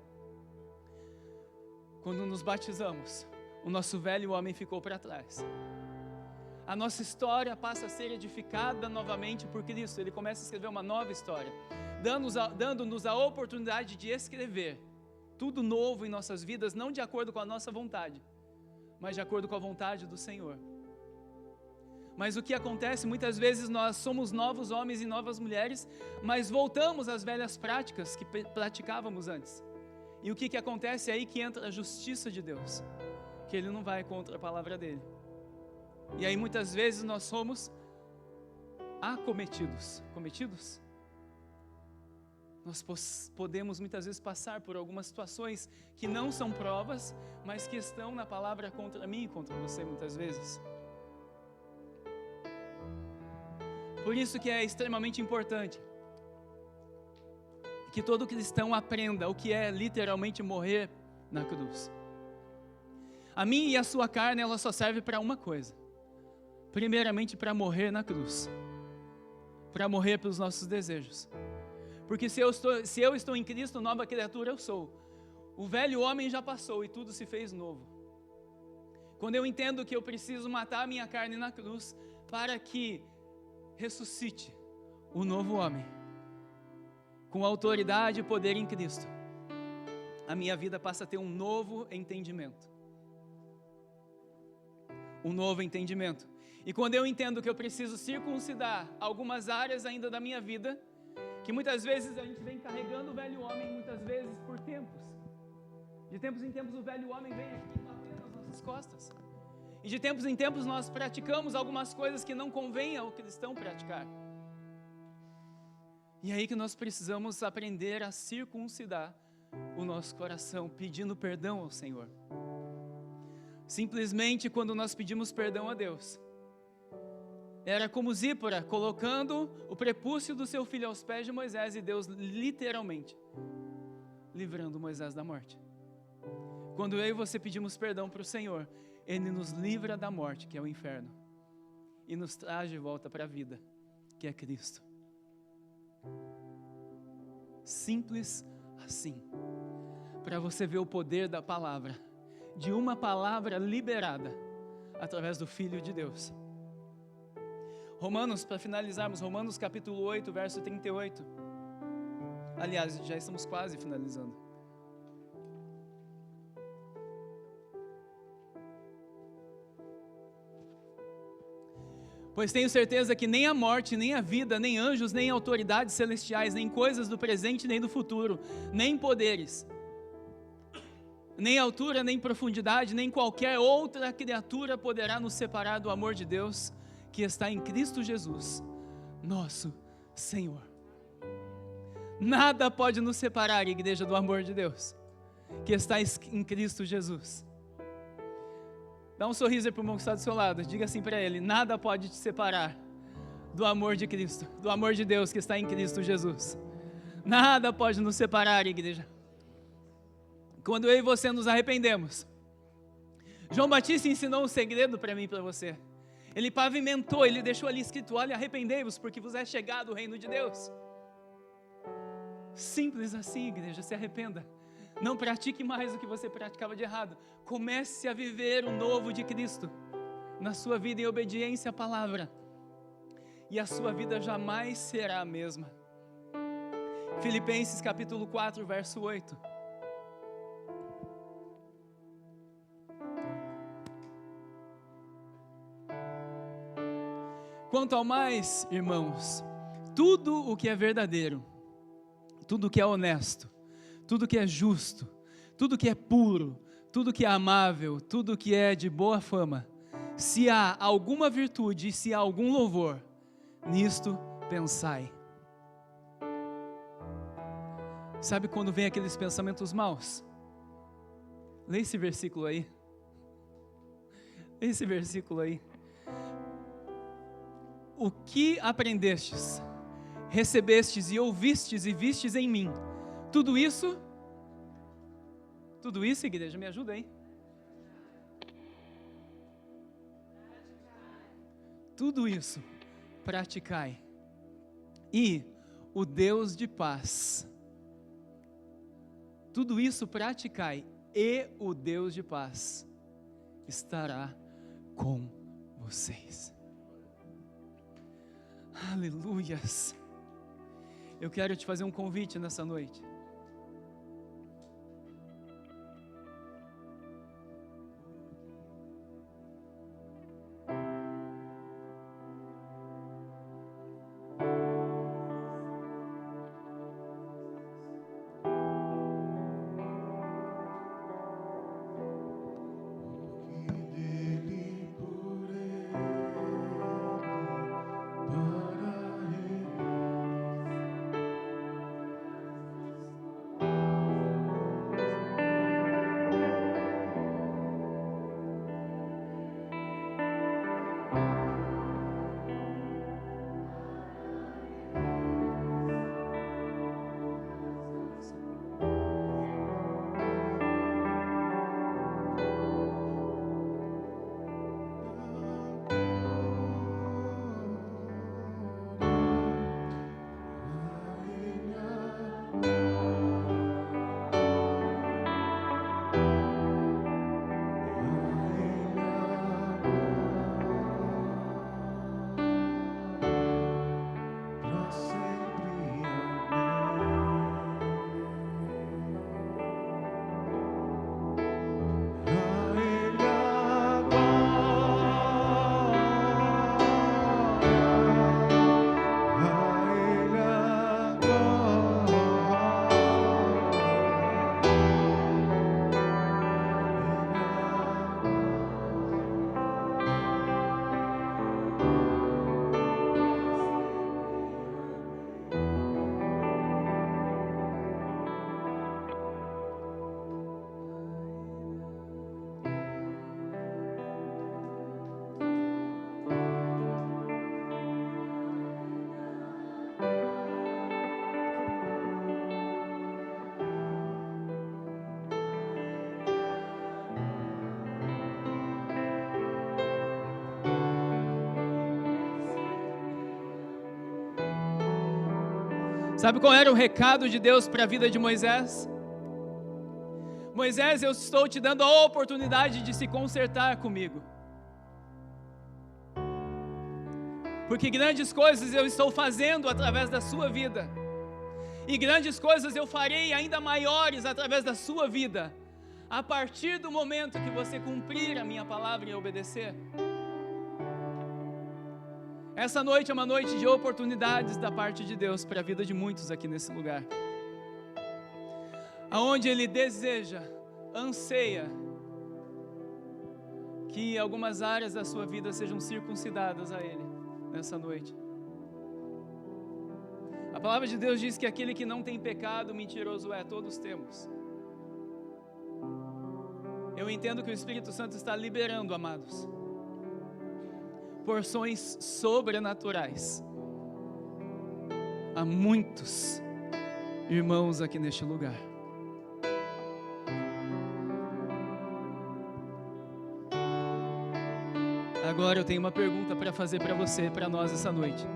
quando nos batizamos, o nosso velho homem ficou para trás. A nossa história passa a ser edificada novamente por Cristo. Ele começa a escrever uma nova história, dando-nos a oportunidade de escrever tudo novo em nossas vidas, não de acordo com a nossa vontade, mas de acordo com a vontade do Senhor. Mas o que acontece, muitas vezes nós somos novos homens e novas mulheres, mas voltamos às velhas práticas que praticávamos antes. E o que acontece é aí que entra a justiça de Deus, que Ele não vai contra a palavra dEle. E aí muitas vezes nós somos cometidos. Nós podemos muitas vezes passar por algumas situações que não são provas, mas que estão na palavra contra mim e contra você muitas vezes. Por isso que é extremamente importante que todo cristão aprenda o que é literalmente morrer na cruz. A minha e a sua carne, ela só serve para uma coisa. Primeiramente, para morrer na cruz. Para morrer pelos nossos desejos. Porque se eu estou em Cristo, nova criatura eu sou. O velho homem já passou e tudo se fez novo. Quando eu entendo que eu preciso matar a minha carne na cruz para que ressuscite o novo homem, com autoridade e poder em Cristo, a minha vida passa a ter um novo entendimento. um novo entendimento. E quando eu entendo que eu preciso circuncidar algumas áreas ainda da minha vida, que muitas vezes a gente vem carregando o velho homem, muitas vezes por tempos. De tempos em tempos o velho homem vem aqui bater nas nossas costas. E de tempos em tempos nós praticamos algumas coisas que não convém ao cristão praticar. E é aí que nós precisamos aprender a circuncidar o nosso coração, pedindo perdão ao Senhor. Simplesmente quando nós pedimos perdão a Deus, era como Zípora colocando o prepúcio do seu filho aos pés de Moisés, e Deus literalmente livrando Moisés da morte. Quando eu e você pedimos perdão para o Senhor, Ele nos livra da morte, que é o inferno, e nos traz de volta para a vida, que é Cristo. Simples assim, para você ver o poder da palavra, de uma palavra liberada através do Filho de Deus. Romanos, para finalizarmos, Romanos capítulo 8, verso 38. Aliás, já estamos quase finalizando. Pois tenho certeza que nem a morte, nem a vida, nem anjos, nem autoridades celestiais, nem coisas do presente, nem do futuro, nem poderes, nem altura, nem profundidade, nem qualquer outra criatura poderá nos separar do amor de Deus, que está em Cristo Jesus, nosso Senhor. Nada pode nos separar, igreja, do amor de Deus, que está em Cristo Jesus. Dá um sorriso aí para o irmão que está do seu lado, diga assim para ele: nada pode te separar do amor de Cristo, do amor de Deus que está em Cristo Jesus. Nada pode nos separar, igreja. Quando eu e você nos arrependemos, João Batista ensinou um segredo para mim e para você. Ele pavimentou, ele deixou ali escrito: olha, arrependei-vos, porque vos é chegado o reino de Deus. Simples assim, igreja, se arrependa. Não pratique mais o que você praticava de errado. Comece a viver o novo de Cristo na sua vida, em obediência à palavra, e a sua vida jamais será a mesma. Filipenses capítulo 4, verso 8. Quanto ao mais, irmãos, tudo o que é verdadeiro, tudo o que é honesto, tudo o que é justo, tudo o que é puro, tudo o que é amável, tudo o que é de boa fama, se há alguma virtude e se há algum louvor, nisto pensai. Sabe quando vem aqueles pensamentos maus? Lê esse versículo aí. Lê esse versículo aí. O que aprendestes, recebestes e ouvistes e vistes em mim, tudo isso, igreja, me ajuda aí. Tudo isso, praticai, e o Deus de paz, tudo isso praticai, e o Deus de paz estará com vocês. Aleluias. Eu quero te fazer um convite nessa noite. Sabe qual era o recado de Deus para a vida de Moisés? Moisés, eu estou te dando a oportunidade de se consertar comigo. Porque grandes coisas eu estou fazendo através da sua vida. E grandes coisas eu farei ainda maiores através da sua vida, a partir do momento que você cumprir a minha palavra e obedecer. Essa noite é uma noite de oportunidades da parte de Deus para a vida de muitos aqui nesse lugar. Aonde Ele deseja, anseia, que algumas áreas da sua vida sejam circuncidadas a Ele, nessa noite. A palavra de Deus diz que aquele que não tem pecado, mentiroso é, todos temos. Eu entendo que o Espírito Santo está liberando, amados, porções sobrenaturais a muitos irmãos aqui neste lugar. Agora eu tenho uma pergunta para fazer para você, para nós essa noite.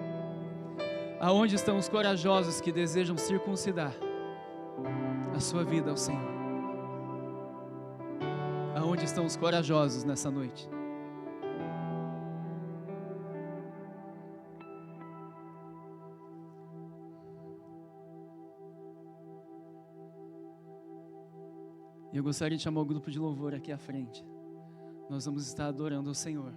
Aonde estão os corajosos que desejam circuncidar a sua vida ao Senhor? Aonde estão os corajosos nessa noite? E eu gostaria de chamar o grupo de louvor aqui à frente. Nós vamos estar adorando ao Senhor.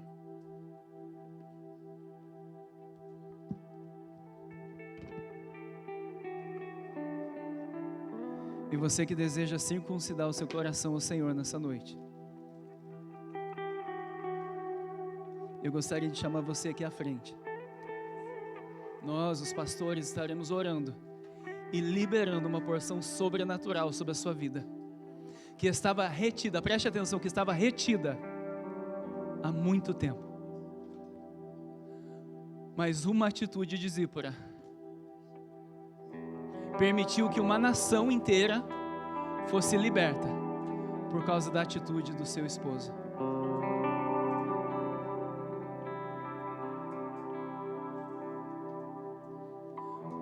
E você que deseja circuncidar o seu coração ao Senhor nessa noite, eu gostaria de chamar você aqui à frente. Nós, os pastores, estaremos orando e liberando uma porção sobrenatural sobre a sua vida, que estava retida, preste atenção, que estava retida há muito tempo. Mas uma atitude de Zípora permitiu que uma nação inteira fosse liberta por causa da atitude do seu esposo.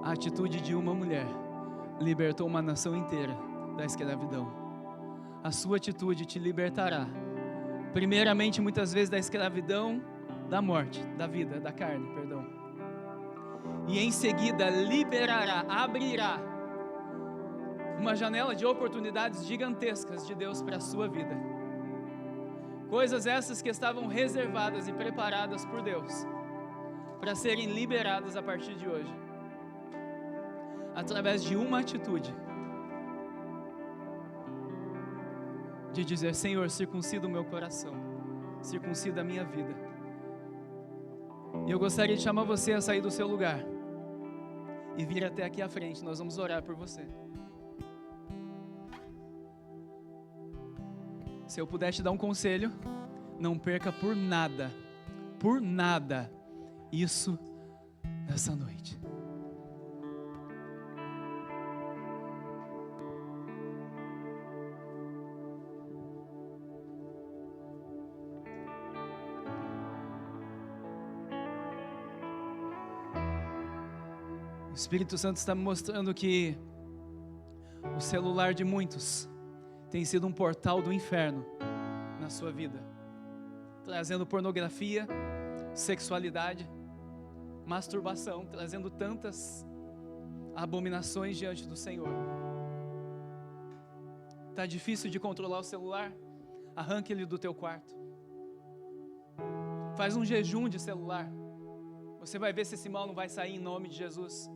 A atitude de uma mulher libertou uma nação inteira da escravidão. A sua atitude te libertará, primeiramente, muitas vezes, da escravidão, da morte, da vida, da carne, perdão. E em seguida liberará, abrirá uma janela de oportunidades gigantescas de Deus para a sua vida. Coisas essas que estavam reservadas e preparadas por Deus para serem liberadas a partir de hoje, através de uma atitude de dizer: Senhor, circuncida o meu coração, circuncida a minha vida. E eu gostaria de chamar você a sair do seu lugar e vir até aqui à frente. Nós vamos orar por você. Se eu puder te dar um conselho, não perca por nada isso nessa noite. O Espírito Santo está me mostrando que o celular de muitos tem sido um portal do inferno na sua vida, trazendo pornografia, sexualidade, masturbação, trazendo tantas abominações diante do Senhor. Está difícil de controlar o celular? Arranque ele do teu quarto. Faz um jejum de celular. Você vai ver se esse mal não vai sair em nome de Jesus.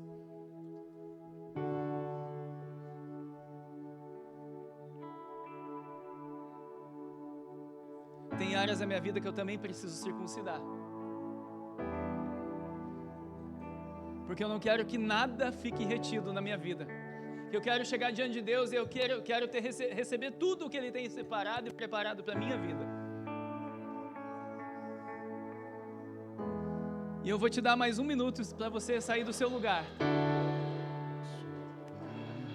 Tem áreas da minha vida que eu também preciso circuncidar, porque eu não quero que nada fique retido na minha vida. Eu quero chegar diante de Deus e eu quero receber tudo o que Ele tem separado e preparado para a minha vida. E eu vou te dar mais 1 minuto para você sair do seu lugar.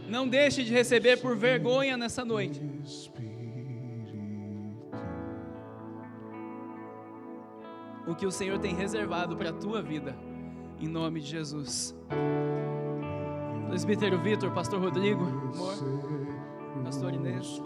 Não deixe de receber por vergonha nessa noite. O que o Senhor tem reservado para a tua vida, em nome de Jesus. Presbítero Vitor, Pastor Rodrigo, amor, Pastor Inês.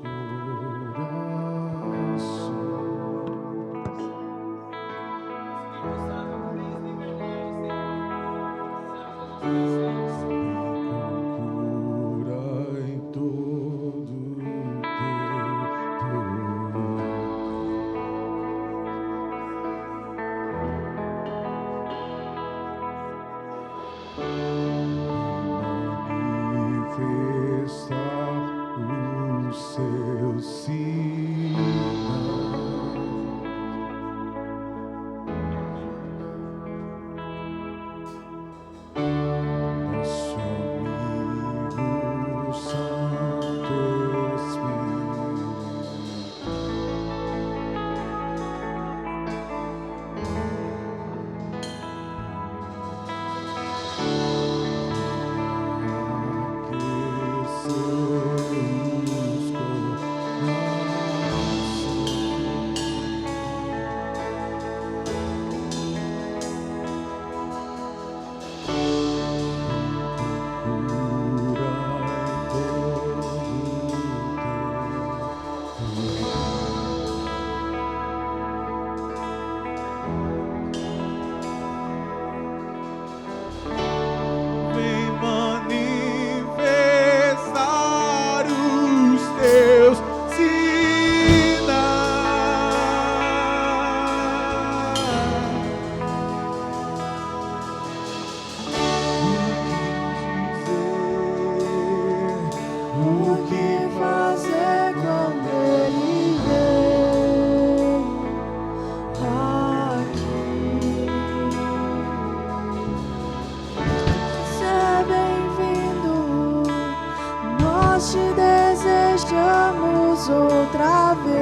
Outra vez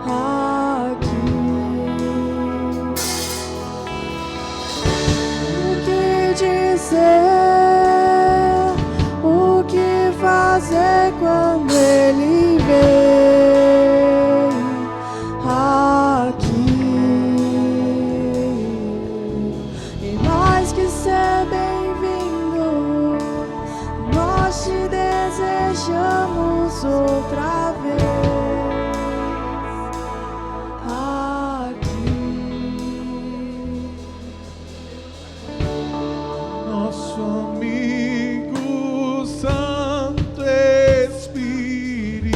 aqui. O que dizer, o que fazer quando ele vem aqui? E mais que ser bem-vindo, nós te desejamos outra vez aqui. Nosso amigo Santo Espírito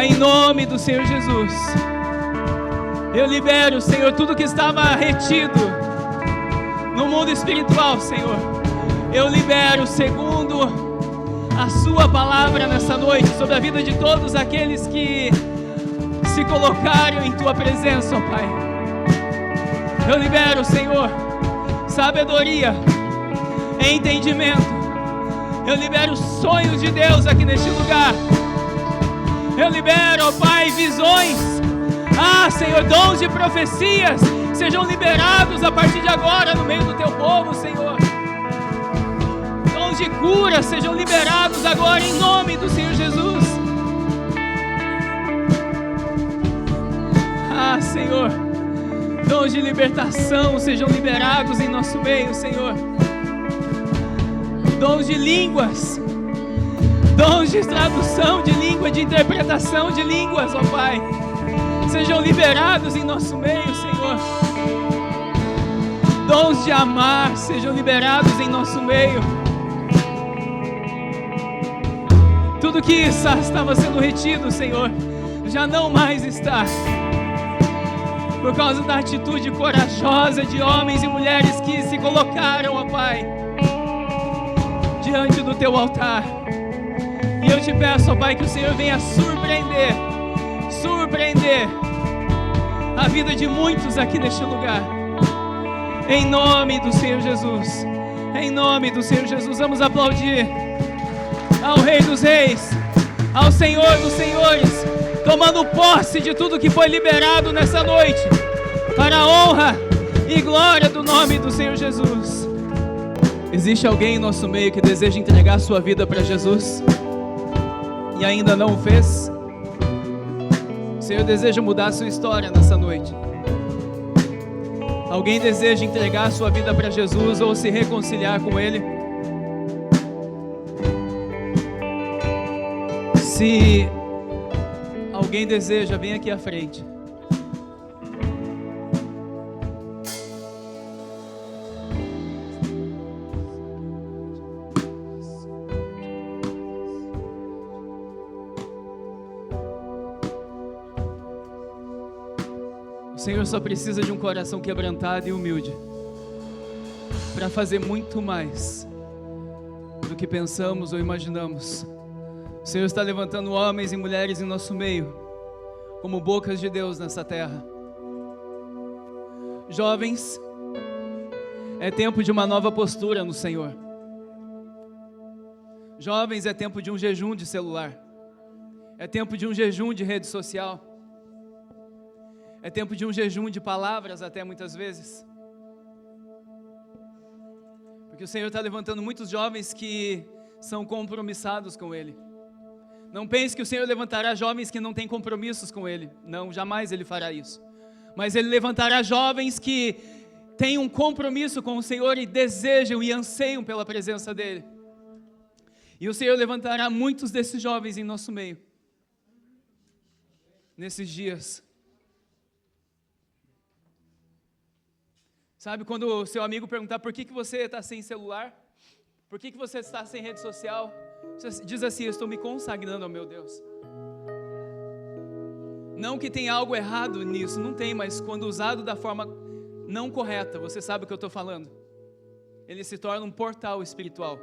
Pai, em nome do Senhor Jesus, eu libero, Senhor, tudo que estava retido no mundo espiritual, Senhor. Eu libero, segundo a sua palavra nessa noite, sobre a vida de todos aqueles que se colocaram em tua presença, ó Pai. Eu libero, Senhor, sabedoria, entendimento. Eu libero sonhos de Deus aqui neste lugar. Eu libero, ó Pai, visões. Senhor, dons de profecias sejam liberados a partir de agora no meio do teu povo, Senhor. Dons de cura sejam liberados agora em nome do Senhor Jesus. Senhor, dons de libertação sejam liberados em nosso meio, Senhor. Dons de línguas, dons de tradução de língua, de interpretação de línguas, ó Pai, sejam liberados em nosso meio, Senhor. Dons de amar sejam liberados em nosso meio. Tudo que estava sendo retido, Senhor, já não mais está, por causa da atitude corajosa de homens e mulheres que se colocaram, ó Pai, diante do teu altar. E eu te peço, ó Pai, que o Senhor venha surpreender a vida de muitos aqui neste lugar, em nome do Senhor Jesus. Em nome do Senhor Jesus, vamos aplaudir ao Rei dos Reis, ao Senhor dos Senhores, tomando posse de tudo que foi liberado nessa noite, para a honra e glória do nome do Senhor Jesus. Existe alguém em nosso meio que deseja entregar sua vida para Jesus e ainda não o fez? O Senhor deseja mudar a sua história nessa noite. Alguém deseja entregar sua vida para Jesus ou se reconciliar com Ele? Se alguém deseja, vem aqui à frente. O Senhor só precisa de um coração quebrantado e humilde para fazer muito mais do que pensamos ou imaginamos. O Senhor está levantando homens e mulheres em nosso meio como bocas de Deus nessa terra. Jovens, é tempo de uma nova postura no Senhor. Jovens, é tempo de um jejum de celular. É tempo de um jejum de rede social. É tempo de um jejum de palavras até muitas vezes. Porque o Senhor está levantando muitos jovens que são compromissados com Ele. Não pense que o Senhor levantará jovens que não têm compromissos com Ele. Não, jamais Ele fará isso. Mas Ele levantará jovens que têm um compromisso com o Senhor e desejam e anseiam pela presença dEle. E o Senhor levantará muitos desses jovens em nosso meio, nesses dias. Sabe, quando o seu amigo perguntar por que você está sem celular, por que você está sem rede social, você diz assim: eu estou me consagrando ao meu Deus. Não que tenha algo errado nisso, não tem, mas quando usado da forma não correta, você sabe o que eu estou falando, ele se torna um portal espiritual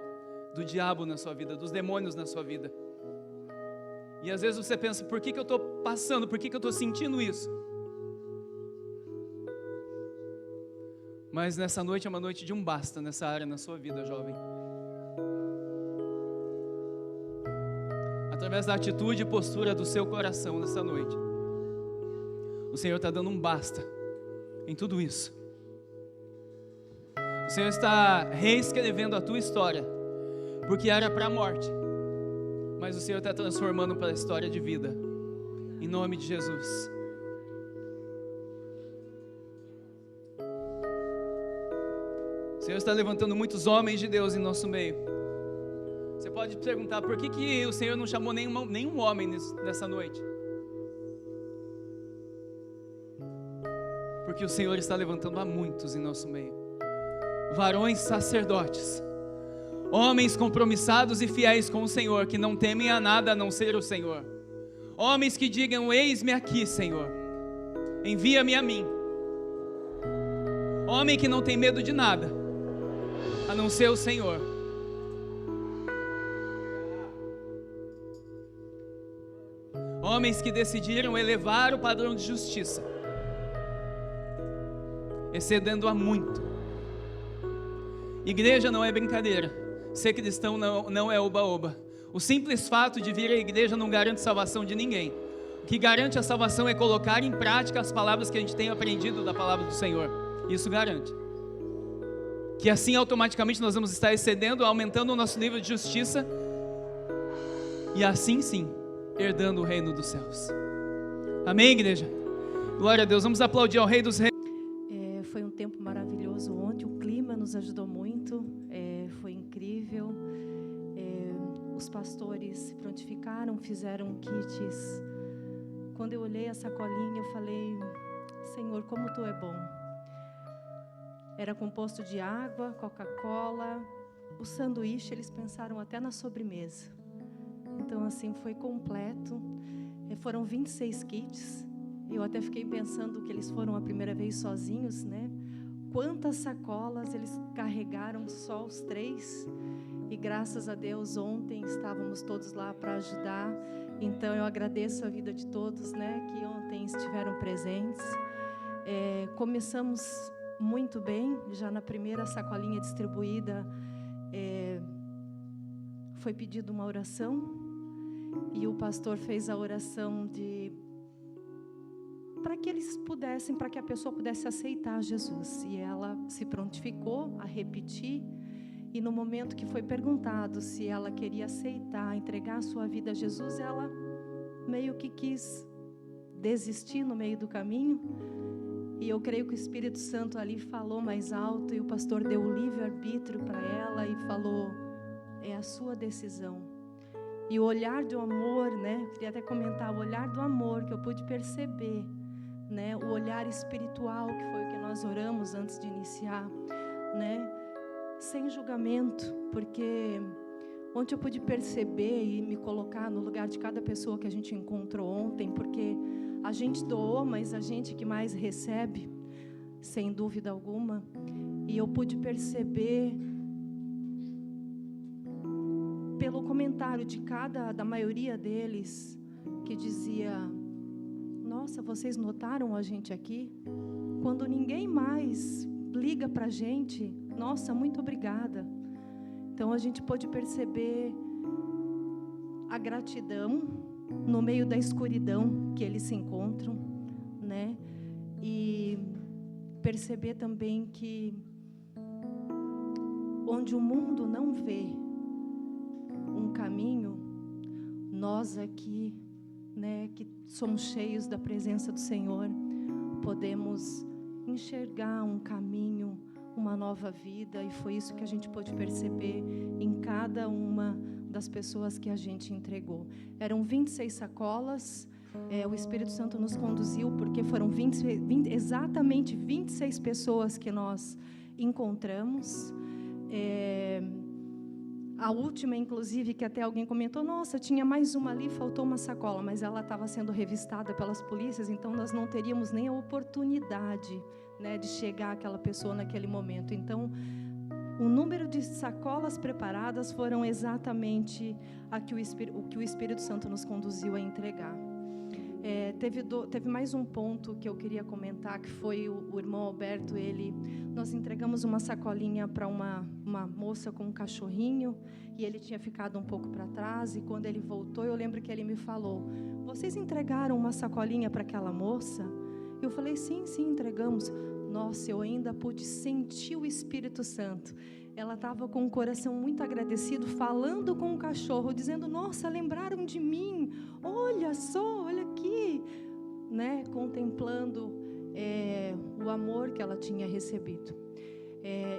do diabo na sua vida, dos demônios na sua vida. E às vezes você pensa: por que eu estou passando, por que eu estou sentindo isso? Mas nessa noite é uma noite de um basta nessa área na sua vida, jovem. Através da atitude e postura do seu coração nessa noite, o Senhor está dando um basta em tudo isso. O Senhor está reescrevendo a tua história, porque era para a morte, mas o Senhor está transformando para a história de vida, em nome de Jesus. O Senhor está levantando muitos homens de Deus em nosso meio. Você pode perguntar: por que o Senhor não chamou nenhum homem nessa noite? Porque o Senhor está levantando a muitos em nosso meio. Varões sacerdotes, homens compromissados e fiéis com o Senhor, que não temem a nada a não ser o Senhor. Homens que digam: eis-me aqui, Senhor, envia-me a mim. Homem que não tem medo de nada, a não ser o Senhor. Homens que decidiram elevar o padrão de justiça, excedendo a muito. Igreja não é brincadeira. Ser cristão não é oba-oba. O simples fato de vir à igreja não garante salvação de ninguém. O que garante a salvação é colocar em prática as palavras que a gente tem aprendido da palavra do Senhor. Isso garante. Que assim automaticamente nós vamos estar excedendo, aumentando o nosso nível de justiça. E assim sim, herdando o reino dos céus. Amém, igreja? Glória a Deus. Vamos aplaudir ao Rei dos Reis. Foi um tempo maravilhoso ontem. O clima nos ajudou muito. Foi incrível. Os pastores se prontificaram, fizeram kits. Quando eu olhei a sacolinha, eu falei: Senhor, como Tu é bom. Era composto de água, Coca-Cola. O sanduíche, eles pensaram até na sobremesa. Então, assim, foi completo. Foram 26 kits. Eu até fiquei pensando que eles foram a primeira vez sozinhos, né? Quantas sacolas eles carregaram, só os 3. E graças a Deus, ontem estávamos todos lá para ajudar. Então, eu agradeço a vida de todos, né? Que ontem estiveram presentes. Começamos muito bem. Já na primeira sacolinha distribuída, foi pedida uma oração. E o pastor fez a oração para que eles pudessem, para que a pessoa pudesse aceitar Jesus. E ela se prontificou a repetir. E no momento que foi perguntado se ela queria aceitar, entregar a sua vida a Jesus, ela meio que quis desistir no meio do caminho. E eu creio que o Espírito Santo ali falou mais alto, e o pastor deu o livre-arbítrio para ela e falou: é a sua decisão. E o olhar do amor, né? Queria até comentar o olhar do amor que eu pude perceber, né? O olhar espiritual, que foi o que nós oramos antes de iniciar, né? Sem julgamento, porque ontem eu pude perceber e me colocar no lugar de cada pessoa que a gente encontrou ontem, porque a gente doou, mas a gente que mais recebe, sem dúvida alguma. E eu pude perceber pelo comentário da maioria deles, que dizia: nossa, vocês notaram a gente aqui? Quando ninguém mais liga pra gente, nossa, muito obrigada. Então a gente pôde perceber a gratidão no meio da escuridão que eles se encontram, né? E perceber também que onde o mundo não vê um caminho, nós aqui, né, que somos cheios da presença do Senhor, podemos enxergar um caminho, uma nova vida. E foi isso que a gente pôde perceber em cada uma das pessoas que a gente entregou. Eram 26 sacolas. O Espírito Santo nos conduziu, porque foram exatamente 26 pessoas que nós encontramos. A última, inclusive, que até alguém comentou: nossa, tinha mais uma ali, faltou uma sacola, mas ela estava sendo revistada pelas polícias, então nós não teríamos nem a oportunidade, né, de chegar àquela pessoa naquele momento. Então, o número de sacolas preparadas foram exatamente o que o Espírito Santo nos conduziu a entregar. Teve mais um ponto que eu queria comentar, que foi o irmão Alberto. Nós entregamos uma sacolinha para uma moça com um cachorrinho, e ele tinha ficado um pouco para trás, e quando ele voltou, eu lembro que ele me falou: vocês entregaram uma sacolinha para aquela moça? Eu falei: sim, entregamos. Nossa, eu ainda pude sentir o Espírito Santo. Ela estava com o coração muito agradecido, falando com o cachorro, dizendo: nossa, lembraram de mim, olha só, olha aqui, né? Contemplando o amor que ela tinha recebido.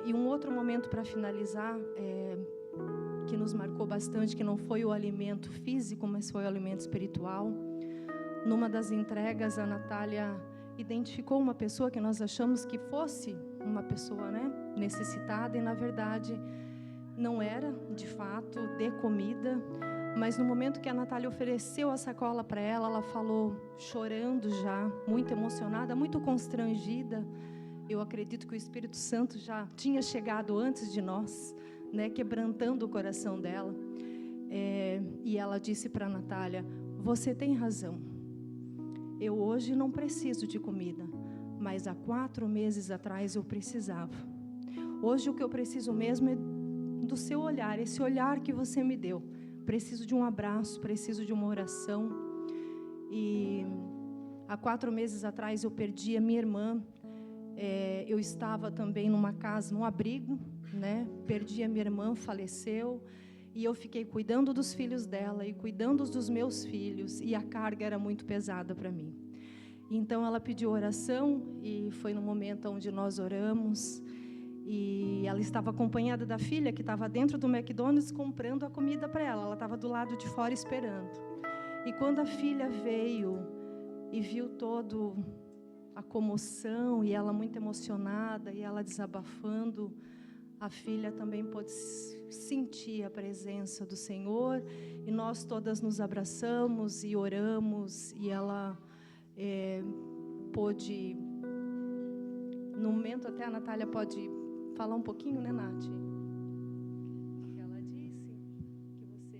E um outro momento para finalizar, que nos marcou bastante, que não foi o alimento físico, mas foi o alimento espiritual. Numa das entregas, a Natália identificou uma pessoa que nós achamos que fosse uma pessoa, né, necessitada, e na verdade não era, de fato, de comida. Mas no momento que a Natália ofereceu a sacola para ela, ela falou chorando já, muito emocionada, muito constrangida. Eu acredito que o Espírito Santo já tinha chegado antes de nós, né, quebrantando o coração dela. E ela disse para a Natália: você tem razão. Eu hoje não preciso de comida, mas há 4 meses atrás eu precisava. Hoje o que eu preciso mesmo é do seu olhar, esse olhar que você me deu. Preciso de um abraço, preciso de uma oração. E há 4 meses atrás eu perdi a minha irmã. Eu estava também numa casa, num abrigo, né? Perdi a minha irmã, faleceu. E eu fiquei cuidando dos filhos dela e cuidando dos meus filhos. E a carga era muito pesada para mim. Então ela pediu oração e foi no momento onde nós oramos. E ela estava acompanhada da filha, que estava dentro do McDonald's comprando a comida para ela. Ela estava do lado de fora esperando. E quando a filha veio e viu toda a comoção, e ela muito emocionada, e ela desabafando, a filha também pôde sentir a presença do Senhor. E nós todas nos abraçamos e oramos. E ela pôde, no momento até a Natália pode falar um pouquinho, né, Nath? O que ela disse, o que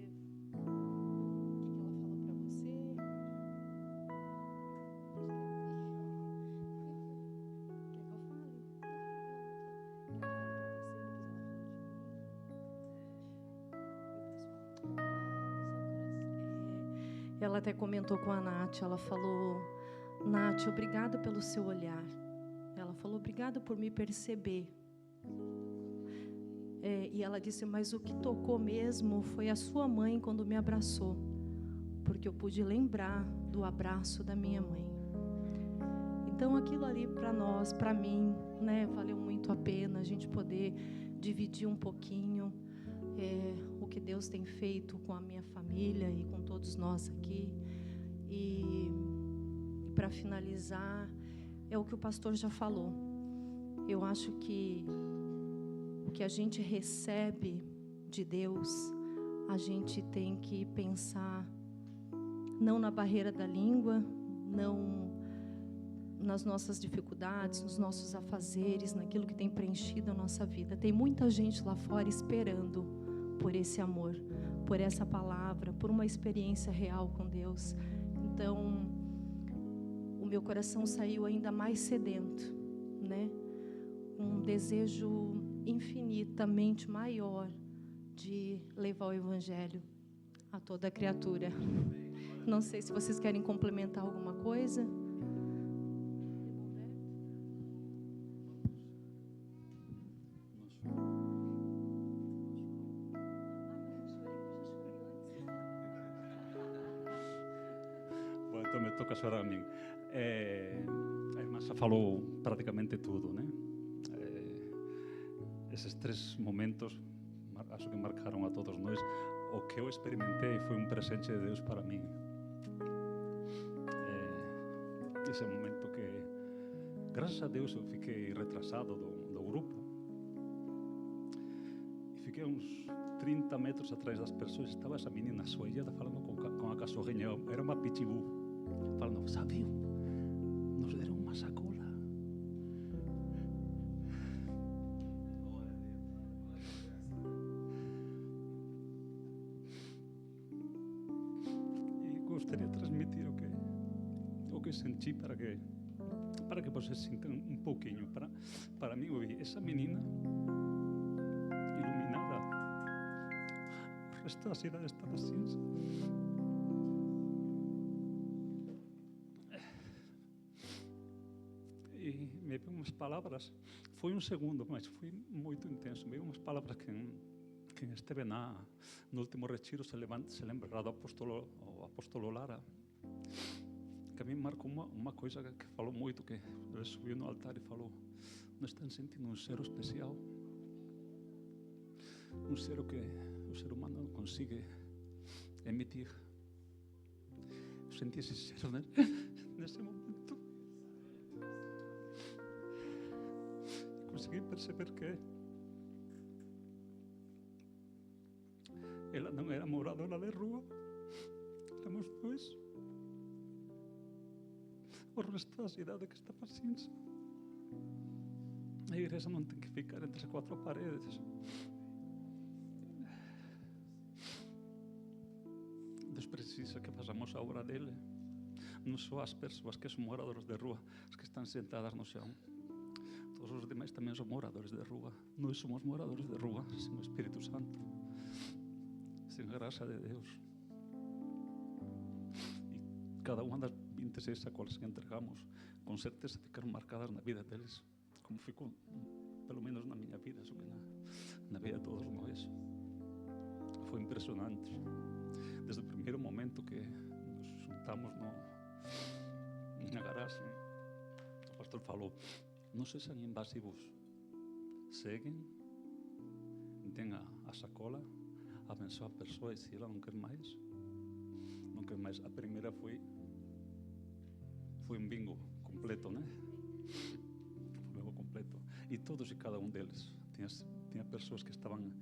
ela falou para você. Quer que eu fale? Ela até comentou com a Nath, ela falou: Nath, obrigada pelo seu olhar. Ela falou: obrigada por me perceber. E ela disse: mas o que tocou mesmo foi a sua mãe quando me abraçou, porque eu pude lembrar do abraço da minha mãe. Então aquilo ali para nós, para mim, né, valeu muito a pena a gente poder dividir um pouquinho o que Deus tem feito com a minha família e com todos nós aqui. E para finalizar, é o que o pastor já falou. Eu acho que o que a gente recebe de Deus, a gente tem que pensar não na barreira da língua, não nas nossas dificuldades, nos nossos afazeres, naquilo que tem preenchido a nossa vida. Tem muita gente lá fora esperando por esse amor, por essa palavra, por uma experiência real com Deus. Então, o meu coração saiu ainda mais sedento, né? Um desejo infinitamente maior de levar o Evangelho a toda criatura. Não sei se vocês querem complementar alguma coisa. Bom, então me toca chorar a mim. A irmã já falou praticamente tudo, né? Esses 3 momentos acho que marcaram a todos nós. O que eu experimentei foi um presente de Deus para mim. Esse momento que, graças a Deus, eu fiquei retrasado do grupo e fiquei uns 30 metros atrás das pessoas. Estava essa menina ajoelhada falando com a cachorrinha, era uma pitbull, falando: sabe, nos deram uma sacola. Gostaria de transmitir o que senti para que vocês sintam um pouquinho. Para mim, essa menina iluminada, o resto da cidade estava cinza. E me veio umas palavras, foi um segundo, mas foi muito intenso. Me veio umas palavras que quem esteve no último retiro se lembrará do apóstolo Lara, que a mim marcou uma coisa que falou muito, que ele subiu no altar e falou: não estão sentindo um cheiro especial? Um cheiro que o ser humano não consegue emitir. Eu senti esse cheiro nesse momento. Consegui perceber que ela não era moradora de rua, éramos dois. O resto da cidade que estava cinza. A igreja não tem que ficar entre as quatro paredes. Deus precisa que façamos a obra dele. Não só as pessoas que são moradores de rua, as que estão sentadas no chão. Todos os demais também são moradores de rua. Nós somos moradores de rua, sem o Espírito Santo, sem a graça de Deus. E cada uma das 26 sacolas que entregamos, com certeza ficaram marcadas na vida deles, como ficou, pelo menos na minha vida, só que na vida de todos nós. Foi impressionante. Desde o primeiro momento que nos juntamos na garagem, o pastor falou: não sejam invasivos, seguem, deem a sacola, abençoa a pessoa, e se ela não quer mais, não quer mais. A primeira foi um bingo completo, né? Um bingo completo. E todos e cada um deles. Tinha pessoas que estavam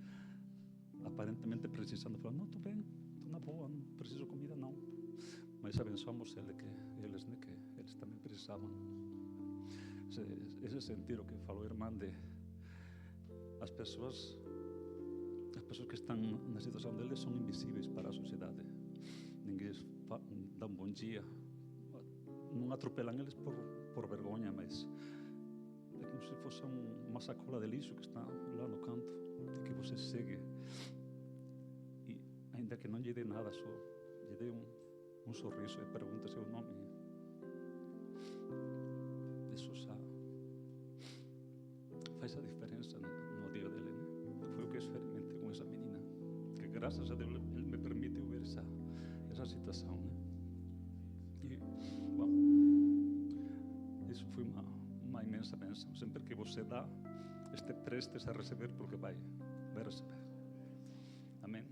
aparentemente precisando, falaram: não, estou bem, estou na boa, não preciso de comida, não. Mas abençoamos eles, né, que eles também precisavam. Esse sentido que falou a irmã de as pessoas que estão na situação deles são invisíveis para a sociedade. Ninguém dá um bom dia, não atropelam eles por vergonha, mas é como se fosse uma sacola de lixo que está lá no canto e que você segue, e ainda que não lhe dê nada, só lhe dê um sorriso e pergunta seu nome. Isso faz a diferença no dia dele, né? Foi o que eu experimentei com essa menina, que graças a Deus ele me permitiu ver essa situação, né? E, bom, isso foi uma imensa bênção. Sempre que você dá, prestes a receber, porque vai receber. Amém.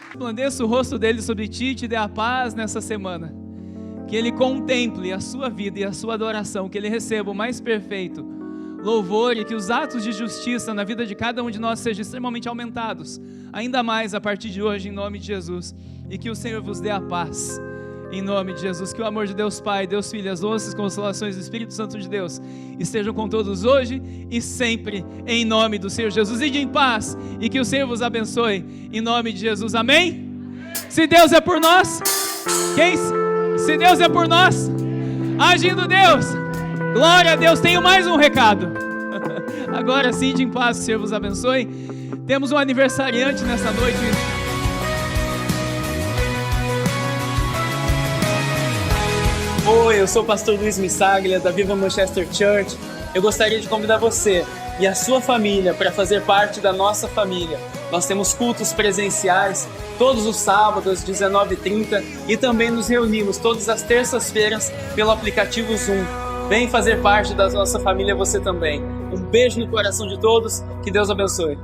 Resplandeça o rosto dele sobre ti e te dê a paz nessa semana. Que ele contemple a sua vida e a sua adoração, que ele receba o mais perfeito louvor e que os atos de justiça na vida de cada um de nós sejam extremamente aumentados, ainda mais a partir de hoje, em nome de Jesus. E que o Senhor vos dê a paz, em nome de Jesus. Que o amor de Deus Pai, Deus Filho, as doces consolações do Espírito Santo de Deus estejam com todos hoje e sempre, em nome do Senhor Jesus. Ide em paz e que o Senhor vos abençoe, em nome de Jesus. Amém? Se Deus é por nós, se Deus é por nós, agindo Deus, glória a Deus. Tenho mais um recado. Agora sim, ide em paz, que o Senhor vos abençoe. Temos um aniversariante nessa noite. Oi, eu sou o pastor Luiz Missaglia, da Viva Manchester Church. Eu gostaria de convidar você e a sua família para fazer parte da nossa família. Nós temos cultos presenciais todos os sábados, 19h30, e também nos reunimos todas as terças-feiras pelo aplicativo Zoom. Vem fazer parte da nossa família você também. Um beijo no coração de todos, que Deus abençoe.